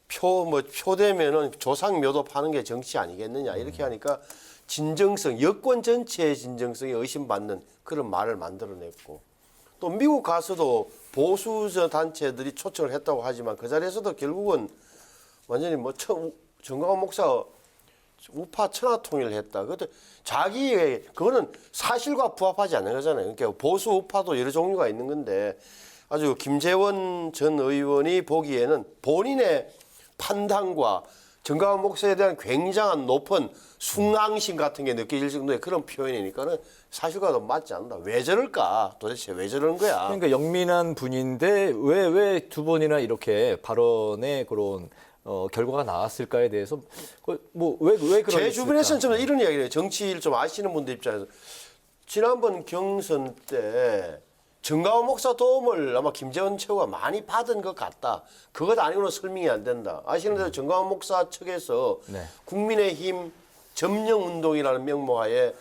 표되면은 조상묘도 파는 게 정치 아니겠느냐 이렇게 하니까 진정성 여권 전체의 진정성이 의심받는 그런 말을 만들어냈고 또 미국 가서도 보수 단체들이 초청을 했다고 하지만 그 자리에서도 결국은 완전히 뭐 정광훈 목사 우파 천하통일을 했다. 그것도 자기의 그거는 사실과 부합하지 않는 거잖아요. 그러니까 보수 우파도 여러 종류가 있는 건데 아주 김재원 전 의원이 보기에는 본인의 판단과 정광훈 목사에 대한 굉장한 높은 숭앙심 같은 게 느껴질 정도의 그런 표현이니까는 사실과도 맞지 않는다. 왜 저럴까? 도대체 왜 저러는 거야? 그러니까 영민한 분인데 왜 두 번이나 이렇게 발언에 그런 결과가 나왔을까에 대해서 왜 그런 제 주변에서는 좀 이런 이야기를 해요. 정치를 좀 아시는 분들 입장에서 지난번 경선 때 정가원 목사 도움을 아마 김재원 최고가 많이 받은 것 같다. 그것 아니고는 설명이 안 된다. 아시는 대로 정가원 목사 측에서 네. 국민의힘 점령운동이라는 명목하에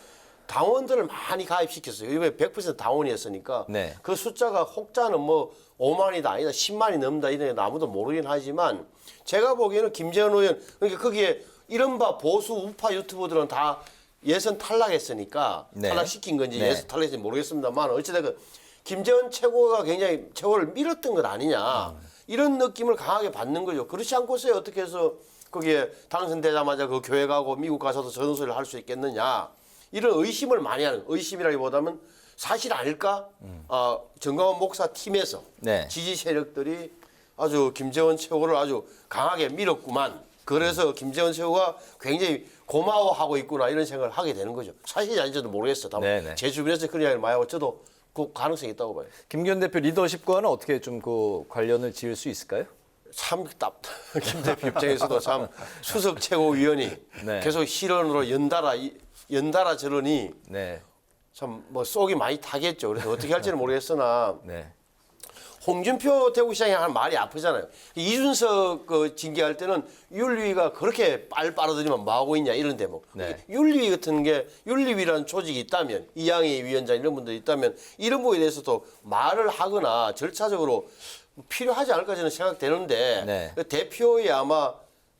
당원들을 많이 가입시켰어요. 이번에 100% 당원이었으니까 네. 그 숫자가 혹자는 뭐 5만이다 아니다 10만이 넘는다 이런 게 아무도 모르긴 하지만 제가 보기에는 김재원 의원 그러니까 거기에 이른바 보수 우파 유튜버들은 다 예선 탈락했으니까 네. 탈락시킨 건지 네. 예선 탈락했는지 모르겠습니다만 어찌됐든 김재원 최고가 굉장히 최고를 밀었던 것 아니냐 이런 느낌을 강하게 받는 거죠. 그렇지 않고서야 어떻게 해서 거기에 당선되자마자 그 교회 가고 미국 가서도 전도서를 할 수 있겠느냐 이런 의심을 많이 하는 의심이라기보다는 사실 아닐까? 정가원 목사 팀에서 네. 지지 세력들이 아주 김재원 최고를 아주 강하게 밀었구만. 그래서 김재원 최고가 굉장히 고마워하고 있구나 이런 생각을 하게 되는 거죠. 사실이 아닌지도 모르겠어. 다만 네네. 제 주변에서 그런 이야기를 많이 하고 저도 그 가능성이 있다고 봐요. 김기현 대표 리더십과는 어떻게 좀 그 관련을 지을 수 있을까요? 참 김 대표 입장에서도 참 수석 최고위원이 네. 계속 실언으로 연달아 저러니 네. 참 뭐 속이 많이 타겠죠. 그래서 어떻게 할지는 모르겠으나 네. 홍준표 대구시장이 하는 말이 아프잖아요. 이준석 그 징계할 때는 윤리위가 그렇게 빨아들이면 뭐하고 있냐 이런 대목. 네. 윤리위 같은 게 윤리위라는 조직이 있다면 이양희 위원장 이런 분들이 있다면 이런 부분에 대해서도 말을 하거나 절차적으로 필요하지 않을까 저는 생각되는데 네. 그 대표의 아마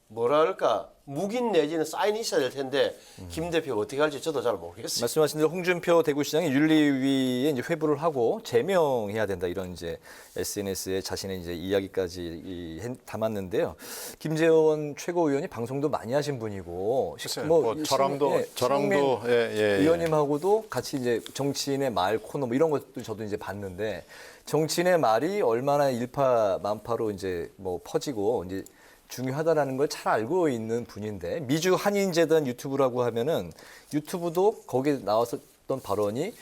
뭐랄까 묵인 내지는 사인이 있어야 될 텐데 김 대표가 어떻게 할지 저도 잘 모르겠어요. 말씀하신 대로 홍준표 대구시장이 윤리위에 이제 회부를 하고 제명해야 된다 이런 이제 SNS에 자신의 이제 이야기까지 담았는데요. 김재원 최고위원이 방송도 많이 하신 분이고, 저랑도 의원님하고도 같이 이제 정치인의 말 코너 뭐 이런 것도 저도 이제 봤는데 정치인의 말이 얼마나 일파만파로 이제 뭐 퍼지고 이제 중요하다라는 걸 잘 알고 있는 분인데 미주 한인재단 유튜브라고 하면은 유튜브도 거기에 나왔었던 발언이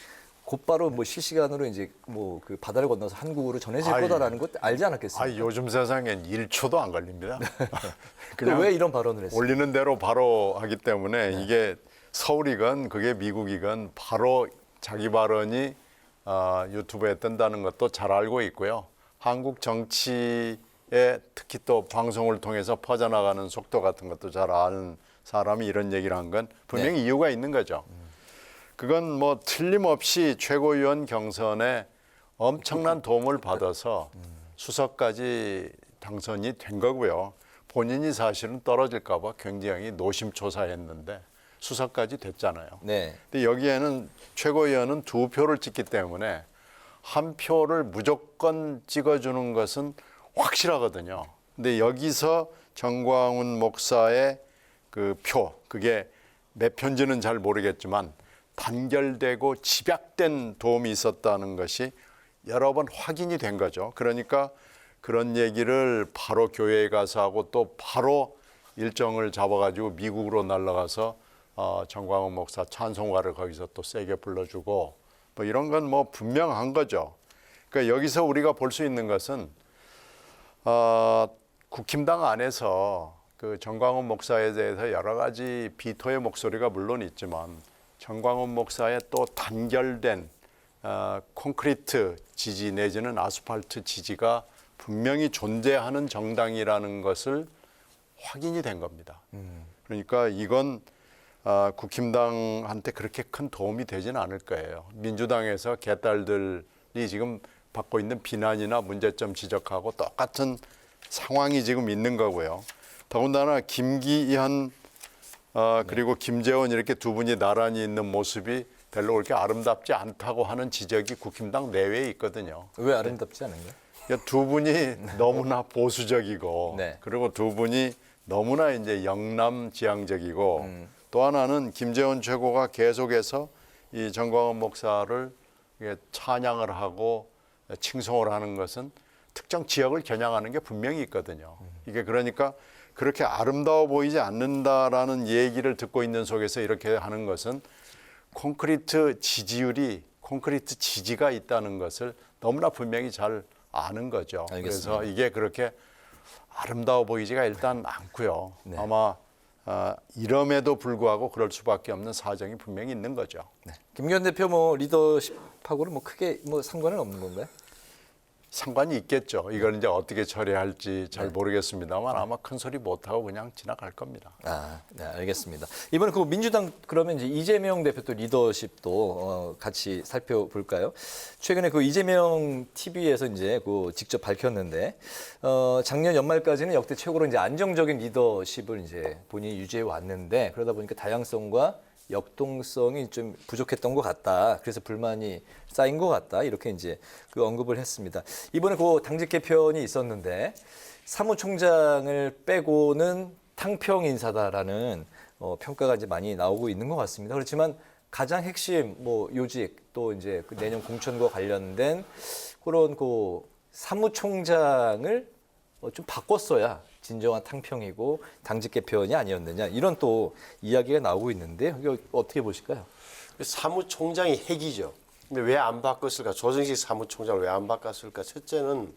곧바로 뭐 실시간으로 이제 뭐 그 바다를 건너서 한국으로 전해질 거다라는 것 알지 않았겠습니까? 요즘 세상엔 1초도 안 걸립니다. 그냥 왜 이런 발언을 했어요? 올리는 대로 바로 하기 때문에 이게 서울이건 그게 미국이건 바로 자기 발언이 유튜브에 뜬다는 것도 잘 알고 있고요. 한국 정치 특히 또 방송을 통해서 퍼져나가는 속도 같은 것도 잘 아는 사람이 이런 얘기를 한 건 분명히 이유가 있는 거죠. 그건 뭐 틀림없이 최고위원 경선에 엄청난 도움을 받아서 수석까지 당선이 된 거고요. 본인이 사실은 떨어질까 봐 굉장히 노심초사했는데 수석까지 됐잖아요. 네. 근데 여기에는 최고위원은 2표를 찍기 때문에 1표를 무조건 찍어주는 것은 확실하거든요. 근데 여기서 정광훈 목사의 그 표, 그게 몇 표인지는 잘 모르겠지만 단결되고 집약된 도움이 있었다는 것이 여러 번 확인이 된 거죠. 그러니까 그런 얘기를 바로 교회에 가서 하고 또 바로 일정을 잡아가지고 미국으로 날아가서 정광훈 목사 찬송가를 거기서 또 세게 불러주고 뭐 이런 건 뭐 분명한 거죠. 그러니까 여기서 우리가 볼 수 있는 것은 국힘당 안에서 그 정광훈 목사에 대해서 여러 가지 비토의 목소리가 물론 있지만 정광훈 목사의 또 단결된 콘크리트 지지 내지는 아스팔트 지지가 분명히 존재하는 정당이라는 것을 확인이 된 겁니다. 그러니까 이건 국힘당한테 그렇게 큰 도움이 되지는 않을 거예요. 민주당에서 개딸들이 지금 받고 있는 비난이나 문제점 지적하고 똑같은 상황이 지금 있는 거고요. 더군다나 김기현 그리고 김재원 이렇게 두 분이 나란히 있는 모습이 별로 그렇게 아름답지 않다고 하는 지적이 국힘당 내외에 있거든요. 왜 아름답지 않은가요? 두 분이 너무나 보수적이고 네. 그리고 두 분이 너무나 이제 영남지향적이고 또 하나는 김재원 최고가 계속해서 이 정광훈 목사를 찬양을 하고 칭송을 하는 것은 특정 지역을 겨냥하는 게 분명히 있거든요. 이게 그러니까 그렇게 아름다워 보이지 않는다라는 얘기를 듣고 있는 속에서 이렇게 하는 것은 콘크리트 지지가 있다는 것을 너무나 분명히 잘 아는 거죠. 알겠습니다. 그래서 이게 그렇게 아름다워 보이지가 일단 않고요. 아마 이름에도 불구하고 그럴 수밖에 없는 사정이 분명히 있는 거죠. 김기현 대표 뭐 리더십하고는 뭐 크게 뭐 상관은 없는 건가요? 상관이 있겠죠. 이걸 이제 어떻게 처리할지 잘 모르겠습니다만 아마 큰 소리 못하고 그냥 지나갈 겁니다. 네, 알겠습니다. 이번에 그 민주당 그러면 이제 이재명 대표 또 리더십도 같이 살펴볼까요? 최근에 그 이재명 TV에서 이제 그 직접 밝혔는데 작년 연말까지는 역대 최고로 이제 안정적인 리더십을 이제 본인이 유지해 왔는데 그러다 보니까 다양성과 역동성이 좀 부족했던 것 같다. 그래서 불만이 쌓인 것 같다. 이렇게 이제 그 언급을 했습니다. 이번에 그 당직 개편이 있었는데 사무총장을 빼고는 탕평 인사다라는 평가가 이제 많이 나오고 있는 것 같습니다. 그렇지만 가장 핵심 뭐 요직 또 이제 그 내년 공천과 관련된 그런 그 사무총장을 좀 바꿨어야 진정한 탕평이고 당직 개편이 아니었느냐 이런 또 이야기가 나오고 있는데 이거 어떻게 보실까요? 사무총장이 핵이죠. 근데 왜 안 바꿨을까? 조정식 사무총장을 왜 안 바꿨을까? 첫째는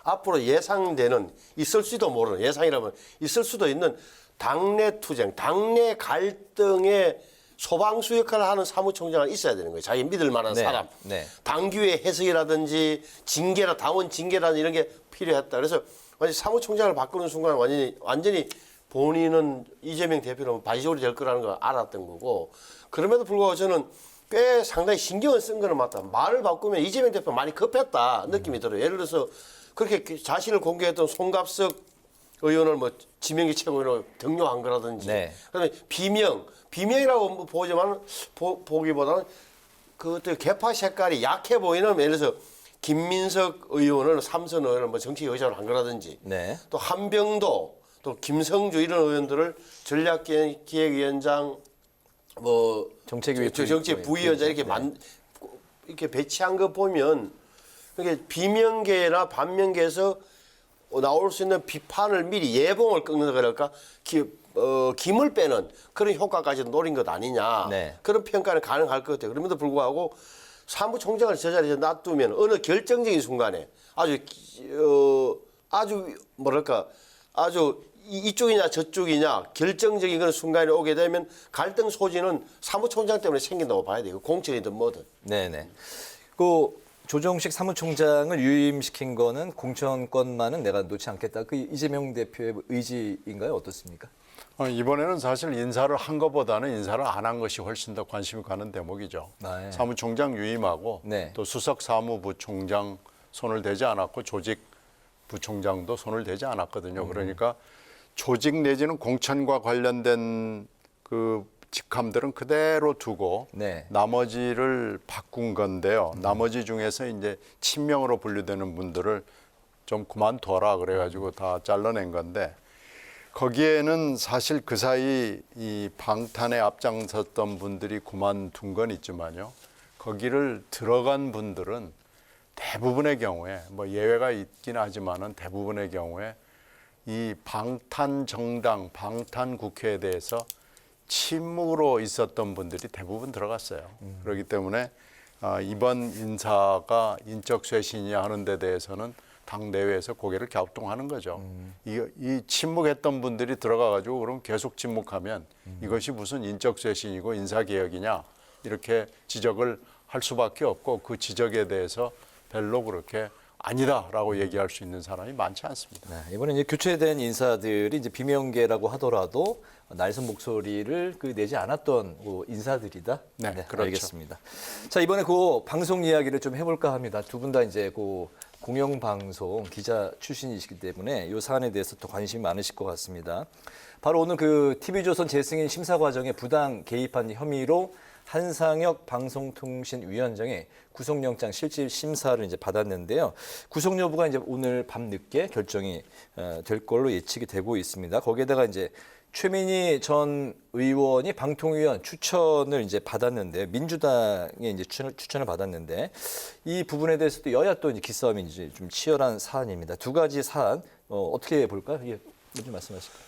앞으로 예상되는 있을 수도 모르는 예상이라면 있을 수도 있는 당내 투쟁, 당내 갈등의 소방수 역할을 하는 사무총장은 있어야 되는 거예요. 자기 믿을 만한 사람. 당규의 해석이라든지 징계라 당원 징계라든지 이런 게 필요했다. 그래서 사무총장을 바꾸는 순간 완전히 본인은 이재명 대표는 바지저울이 될 거라는 걸 알았던 거고 그럼에도 불구하고 저는 꽤 상당히 신경을 쓴 거는 맞다. 말을 바꾸면 이재명 대표 많이 급했다 느낌이 들어요. 예를 들어서 그렇게 자신을 공개했던 송갑석 의원을 뭐 지명기 최고위원으로 등용한 거라든지 그다음에 비명이라고 보기보다는 그것들 개파 색깔이 약해 보이는 예를 들어서 김민석 의원을 삼선 의원을 뭐 정치 의장을 한 거라든지 또 한병도 또 김성주 이런 의원들을 전략기획위원장 뭐 정책 부위원장 이렇게 배치한 거 보면 이게 비명계나 반명계에서 나올 수 있는 비판을 미리 예봉을 꺾는다 그럴까 김을 빼는 그런 효과까지 노린 것 아니냐 그런 평가는 가능할 것 같아요. 그럼에도 불구하고 사무총장을 저 자리에 놔두면 어느 결정적인 순간에 아주 이쪽이냐 저쪽이냐 결정적인 그런 순간에 오게 되면 갈등 소지는 사무총장 때문에 생긴다고 봐야 돼요. 공천이든 뭐든. 그 조정식 사무총장을 유임시킨 거는 공천권만은 내가 놓지 않겠다. 그 이재명 대표의 의지인가요? 어떻습니까? 이번에는 사실 인사를 한 것보다는 인사를 안 한 것이 훨씬 더 관심이 가는 대목이죠. 사무총장 유임하고 또 수석 사무부총장 손을 대지 않았고 조직 부총장도 손을 대지 않았거든요. 그러니까 조직 내지는 공천과 관련된 그 직함들은 그대로 두고 나머지를 바꾼 건데요. 나머지 중에서 이제 친명으로 분류되는 분들을 좀 그만둬라 그래가지고 다 잘라낸 건데 거기에는 사실 그 사이 이 방탄에 앞장섰던 분들이 그만둔 건 있지만요. 거기를 들어간 분들은 대부분의 경우에 뭐 예외가 있긴 하지만은 대부분의 경우에 이 방탄 정당, 방탄 국회에 대해서 침묵으로 있었던 분들이 대부분 들어갔어요. 그렇기 때문에 이번 인사가 인적 쇄신이냐 하는 데 대해서는 당 내외에서 고개를 갸우뚱하는 거죠. 이 침묵했던 분들이 들어가가지고 그럼 계속 침묵하면 이것이 무슨 인적 쇄신이고 인사개혁이냐 이렇게 지적을 할 수밖에 없고 그 지적에 대해서 별로 그렇게 아니다라고 얘기할 수 있는 사람이 많지 않습니다. 이번에 이제 교체된 인사들이 이제 비명계라고 하더라도 날선 목소리를 내지 않았던 인사들이다. 그렇죠. 알겠습니다. 자, 이번에 그 방송 이야기를 좀 해볼까 합니다. 두 분 다 이제 그 공영방송 기자 출신이시기 때문에 이 사안에 대해서 또 관심이 많으실 것 같습니다. 바로 오늘 그 TV조선 재승인 심사 과정에 부당 개입한 혐의로 한상혁 방송통신위원장의 구속영장 실질 심사를 이제 받았는데요. 구속 여부가 이제 오늘 밤 늦게 결정이 될 걸로 예측이 되고 있습니다. 거기에다가 이제 최민희 전 의원이 방통위원 추천을 이제 받았는데 민주당에 이제 추천을 받았는데 이 부분에 대해서도 여야 또 이제 기싸움이 이제 좀 치열한 사안입니다. 두 가지 사안 어떻게 볼까요? 예, 먼저 말씀하실까요?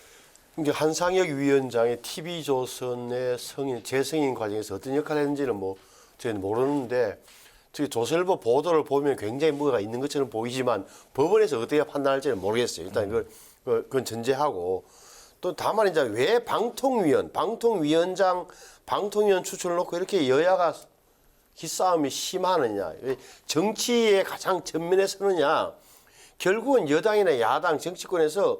이게 한상혁 위원장의 TV조선의 재승인 과정에서 어떤 역할을 했는지는 뭐 저희는 모르는데 특히 조선일보 보도를 보면 굉장히 뭐가 있는 것처럼 보이지만 법원에서 어떻게 판단할지는 모르겠어요. 일단 그건 전제하고 또 다만 이제 왜 방통위원 추천을 놓고 이렇게 여야가 기싸움이 심하느냐, 정치의 가장 전면에 서느냐. 결국은 여당이나 야당 정치권에서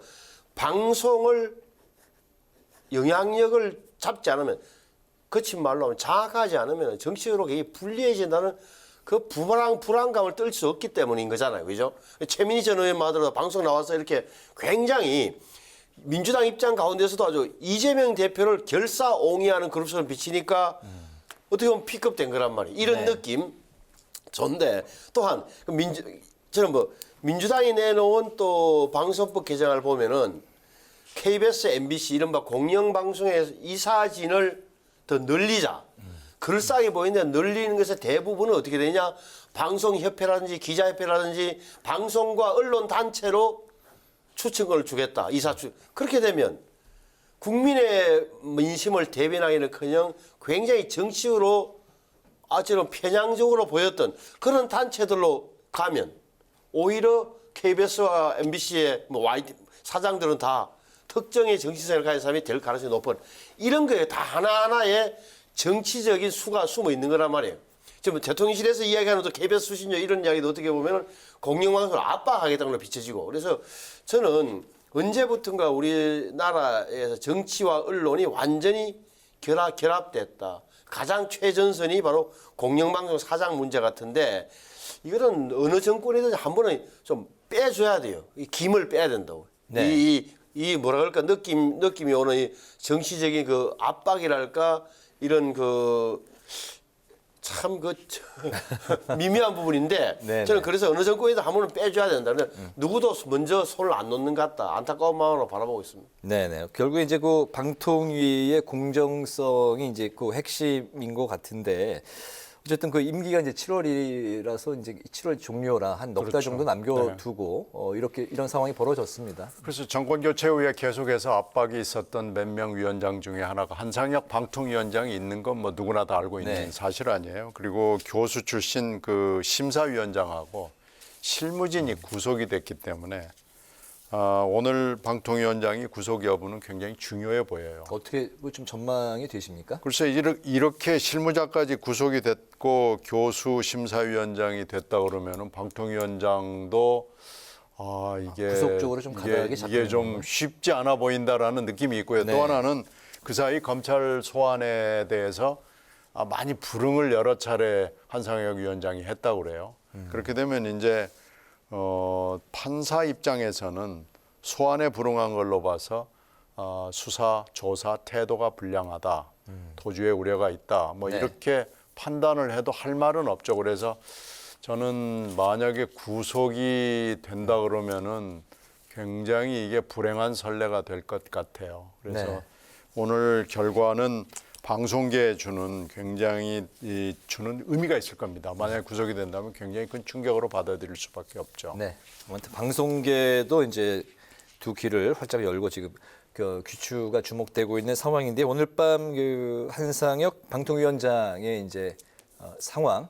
방송을 영향력을 잡지 않으면, 거친 말로 하면 장악하지 않으면 정치적으로 굉장히 불리해진다는 그 불안감을 떨 수 없기 때문인 거잖아요. 그죠? 최민희 전 의원만 하더라도 방송 나와서 이렇게 굉장히 민주당 입장 가운데서도 아주 이재명 대표를 결사옹이하는 그룹처럼 비치니까 어떻게 보면 픽업된 거란 말이에요. 이런 느낌. 전데 또한 저는 민주당이 내놓은 또 방송법 개정을 보면은 KBS, MBC 이른바 공영방송의 이사진을 더 늘리자. 그럴싸하게 보이는데 늘리는 것의 대부분은 어떻게 되냐? 방송협회라든지 기자협회라든지 방송과 언론단체로 추천권을 주겠다. 그렇게 되면 국민의 민심을 대변하기는커녕 굉장히 정치적으로 아주 편향적으로 보였던 그런 단체들로 가면 오히려 KBS와 MBC의 사장들은 다 특정의 정치생을 가진 사람이 될 가능성이 높은 이런 거에 다 하나하나의 정치적인 수가 숨어 있는 거란 말이에요. 지금 대통령실에서 이야기하는 또 KBS 수신료 이런 이야기도 어떻게 보면은 공영방송을 압박하겠다는 걸로 비춰지고 그래서 저는 언제부턴가 우리나라에서 정치와 언론이 완전히 결합됐다. 가장 최전선이 바로 공영방송 사장 문제 같은데 이거는 어느 정권이든 한 번은 좀 빼줘야 돼요. 이 김을 빼야 된다고. 네. 이 뭐라 그럴까 느낌이 오는 이 정치적인 그 압박이랄까 이런 참 미묘한 부분인데 네네. 저는 그래서 어느 정권이든 한 번은 빼줘야 된다. 누구도 먼저 손을 안 놓는 것 같다. 안타까운 마음으로 바라보고 있습니다. 네네. 결국에 이제 그 방통위의 공정성이 이제 그 핵심인 것 같은데 어쨌든 그 임기가 이제 7월이라서 이제 7월 종료라 한 넉 달 그렇죠. 정도 남겨두고 이런 상황이 벌어졌습니다. 그래서 정권 교체 후에 계속해서 압박이 있었던 몇 명 위원장 중에 하나가 한상혁 방통위원장이 있는 건 뭐 누구나 다 알고 있는 네. 사실 아니에요. 그리고 교수 출신 그 심사위원장하고 실무진이 구속이 됐기 때문에 오늘 방통위원장이 구속 여부는 굉장히 중요해 보여요. 어떻게 좀 전망이 되십니까? 글쎄 이렇게 실무자까지 구속이 됐고 교수 심사위원장이 됐다 그러면은 방통위원장도 이게 구속적으로 좀 가다하게 이게 좀 쉽지 않아 보인다라는 느낌이 있고요. 네. 또 하나는 그 사이 검찰 소환에 대해서 많이 불응을 여러 차례 한상혁 위원장이 했다고 그래요. 그렇게 되면 이제 판사 입장에서는 소환에 불응한 걸로 봐서 수사, 조사 태도가 불량하다, 도주의 우려가 있다, 뭐 네. 이렇게 판단을 해도 할 말은 없죠. 그래서 저는 만약에 구속이 된다 그러면은 굉장히 이게 불행한 선례가 될 것 같아요. 그래서 네. 오늘 결과는 방송계에 주는 굉장히 주는 의미가 있을 겁니다. 만약에 구속이 된다면 굉장히 큰 충격으로 받아들일 수밖에 없죠. 네. 아무튼 방송계도 이제 두 귀를 활짝 열고 지금 그 귀추가 주목되고 있는 상황인데 오늘 밤 그 한상혁 방통위원장의 이제 상황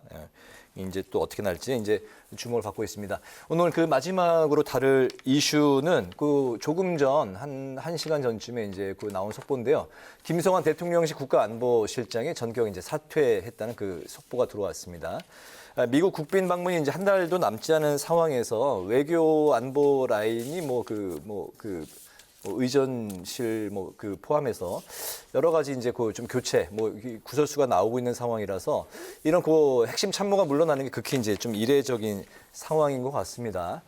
이제 또 어떻게 날지 이제 주목을 받고 있습니다. 오늘 그 마지막으로 다룰 이슈는 그 조금 전 한 시간 전쯤에 이제 그 나온 속보인데요. 김성환 대통령실 국가안보실장이 전격 이제 사퇴했다는 그 속보가 들어왔습니다. 미국 국빈 방문이 이제 한 달도 남지 않은 상황에서 외교 안보 라인이 의전실 포함해서 여러 가지 이제 그 좀 교체 구설수가 나오고 있는 상황이라서 이런 그 핵심 참모가 물러나는 게 극히 이제 좀 이례적인 상황인 것 같습니다.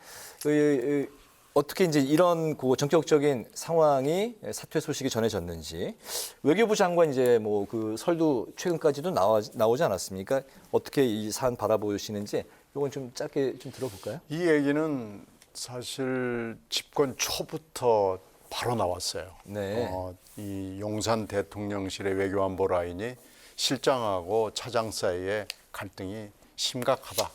어떻게 이제 이런 그 전격적인 상황이 사퇴 소식이 전해졌는지 외교부 장관 이제 그 설도 최근까지도 나오지 않았습니까? 어떻게 이 사안 바라보시는지 이건 좀 짧게 좀 들어볼까요? 이 얘기는 사실 집권 초부터 바로 나왔어요. 네. 이 용산 대통령실의 외교안보 라인이 실장하고 차장 사이에 갈등이 심각하다.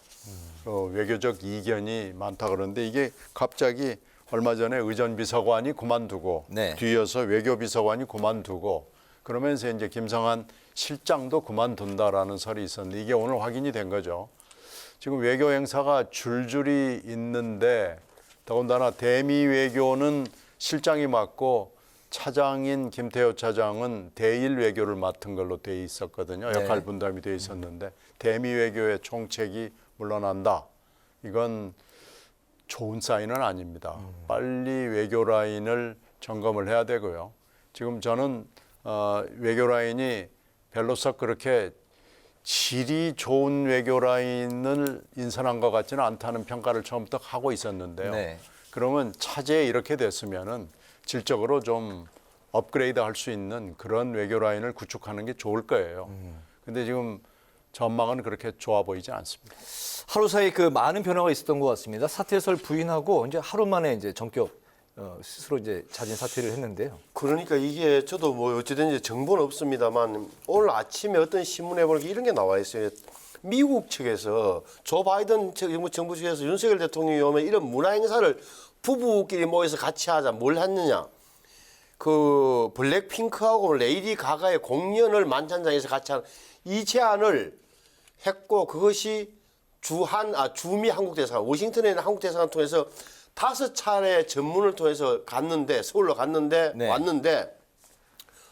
외교적 이견이 많다 그러는데 이게 갑자기 얼마 전에 의전비서관이 그만두고 네. 뒤이어서 외교비서관이 그만두고 그러면서 이제 김성환 실장도 그만둔다라는 설이 있었는데 이게 오늘 확인이 된 거죠. 지금 외교 행사가 줄줄이 있는데 더군다나 대미 외교는 실장이 맡고 차장인 김태호 차장은 대일 외교를 맡은 걸로 돼 있었거든요. 네. 역할 분담이 돼 있었는데 대미 외교의 총책이 물러난다. 이건 좋은 사인은 아닙니다. 빨리 외교 라인을 점검을 해야 되고요. 지금 저는 외교 라인이 별로서 그렇게 질이 좋은 외교 라인을 인선한 것 같지는 않다는 평가를 처음부터 하고 있었는데요. 네. 그러면 차제에 이렇게 됐으면은 질적으로 좀 업그레이드 할 수 있는 그런 외교 라인을 구축하는 게 좋을 거예요. 근데 지금 전망은 그렇게 좋아 보이지 않습니다. 하루 사이 그 많은 변화가 있었던 것 같습니다. 사퇴 해설 부인하고 이제 하루 만에 이제 전격 스스로 이제 자진 사퇴를 했는데요. 그러니까 이게 저도 뭐 어찌든지 정보는 없습니다만 오늘 아침에 어떤 신문에 보니까 이런 게 나와 있어요. 미국 측에서 조 바이든 정부 측에서 윤석열 대통령이 오면 이런 문화 행사를 부부끼리 모여서 같이 하자. 뭘 했느냐? 그 블랙핑크하고 레이디 가가의 공연을 만찬장에서 같이 하는 이 제안을 했고 그것이 주미 한국대사관, 워싱턴에 있는 한국대사관 통해서 5차례 전문을 통해서 갔는데 서울로 갔는데 네. 왔는데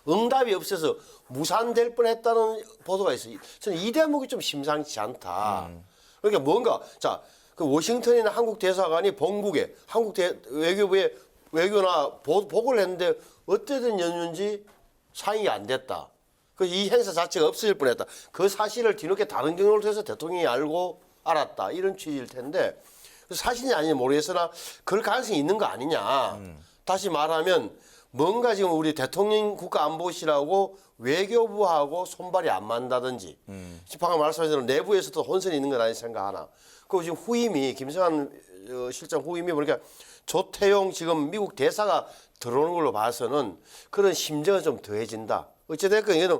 응답이 없어서 무산될 뻔했다는 보도가 있어요. 저는 이 대목이 좀 심상치 않다. 그러니까 뭔가 그 워싱턴에 있는 한국 대사관이 본국에 한국 외교부에 외교나 보고를 했는데 어쨌든 연유인지 상의가 안 됐다. 그래서 이 행사 자체가 없어질 뻔했다. 그 사실을 뒤늦게 다른 경로를 통해서 대통령이 알았다. 이런 취지일 텐데 사실이 아닌지 모르겠으나 그럴 가능성이 있는 거 아니냐. 다시 말하면 뭔가 지금 우리 대통령 국가안보실하고 외교부하고 손발이 안 맞는다든지 방금 말씀하신 대로 내부에서도 혼선이 있는 건 아닌지 생각하나. 그리고 지금 후임이 김성한 실장 후임이 보니까 조태용 지금 미국 대사가 들어오는 걸로 봐서는 그런 심정은 좀 더해진다. 어찌됐건 이거는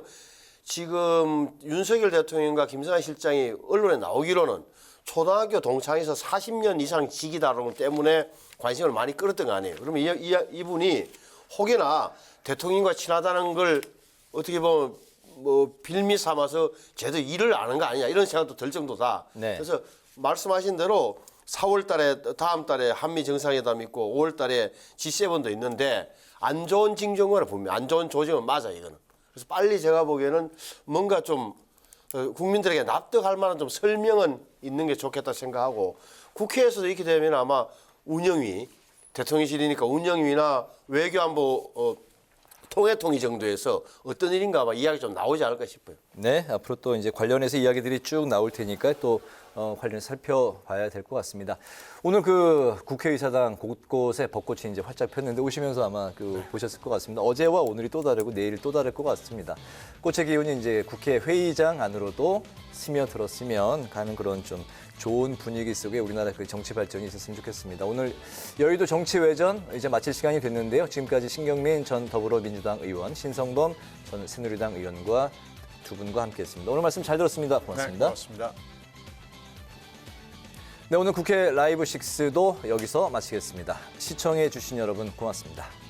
지금 윤석열 대통령과 김성한 실장이 언론에 나오기로는 초등학교 동창에서 40년 이상 직이다라는 때문에 관심을 많이 끌었던 거 아니에요. 그러면 이분이 혹여나 대통령과 친하다는 걸 어떻게 보면 뭐 빌미 삼아서 제대로 일을 아는 거 아니냐 이런 생각도 들 정도다. 네. 그래서 말씀하신 대로 4월 달에 다음 달에 한미 정상회담 있고 5월 달에 G7도 있는데 안 좋은 징조는 보면 안 좋은 조짐은 맞아 이거는. 그래서 빨리 제가 보기에는 뭔가 좀 국민들에게 납득할 만한 좀 설명은 있는 게 좋겠다 생각하고 국회에서도 이렇게 되면 아마 운영위 대통령실이니까 운영위나 외교안보 통일통이 정도에서 어떤 일인가 아마 이야기 좀 나오지 않을까 싶어요. 네, 앞으로 또 이제 관련해서 이야기들이 쭉 나올 테니까 또 관련해서 살펴봐야 될 것 같습니다. 오늘 그 국회의사당 곳곳에 벚꽃이 이제 활짝 폈는데 오시면서 아마 보셨을 것 같습니다. 어제와 오늘이 또 다르고 내일 또 다를 것 같습니다. 꽃의 기운이 이제 국회 회의장 안으로도 스며들었으면 가는 그런 좀 좋은 분위기 속에 우리나라 그 정치 발전이 있었으면 좋겠습니다. 오늘 여의도 정치외전 이제 마칠 시간이 됐는데요. 지금까지 신경민 전 더불어민주당 의원, 신성범 전 새누리당 의원과 두 분과 함께했습니다. 오늘 말씀 잘 들었습니다. 고맙습니다. 네, 고맙습니다. 네, 오늘 국회 라이브 6도 여기서 마치겠습니다. 시청해 주신 여러분 고맙습니다.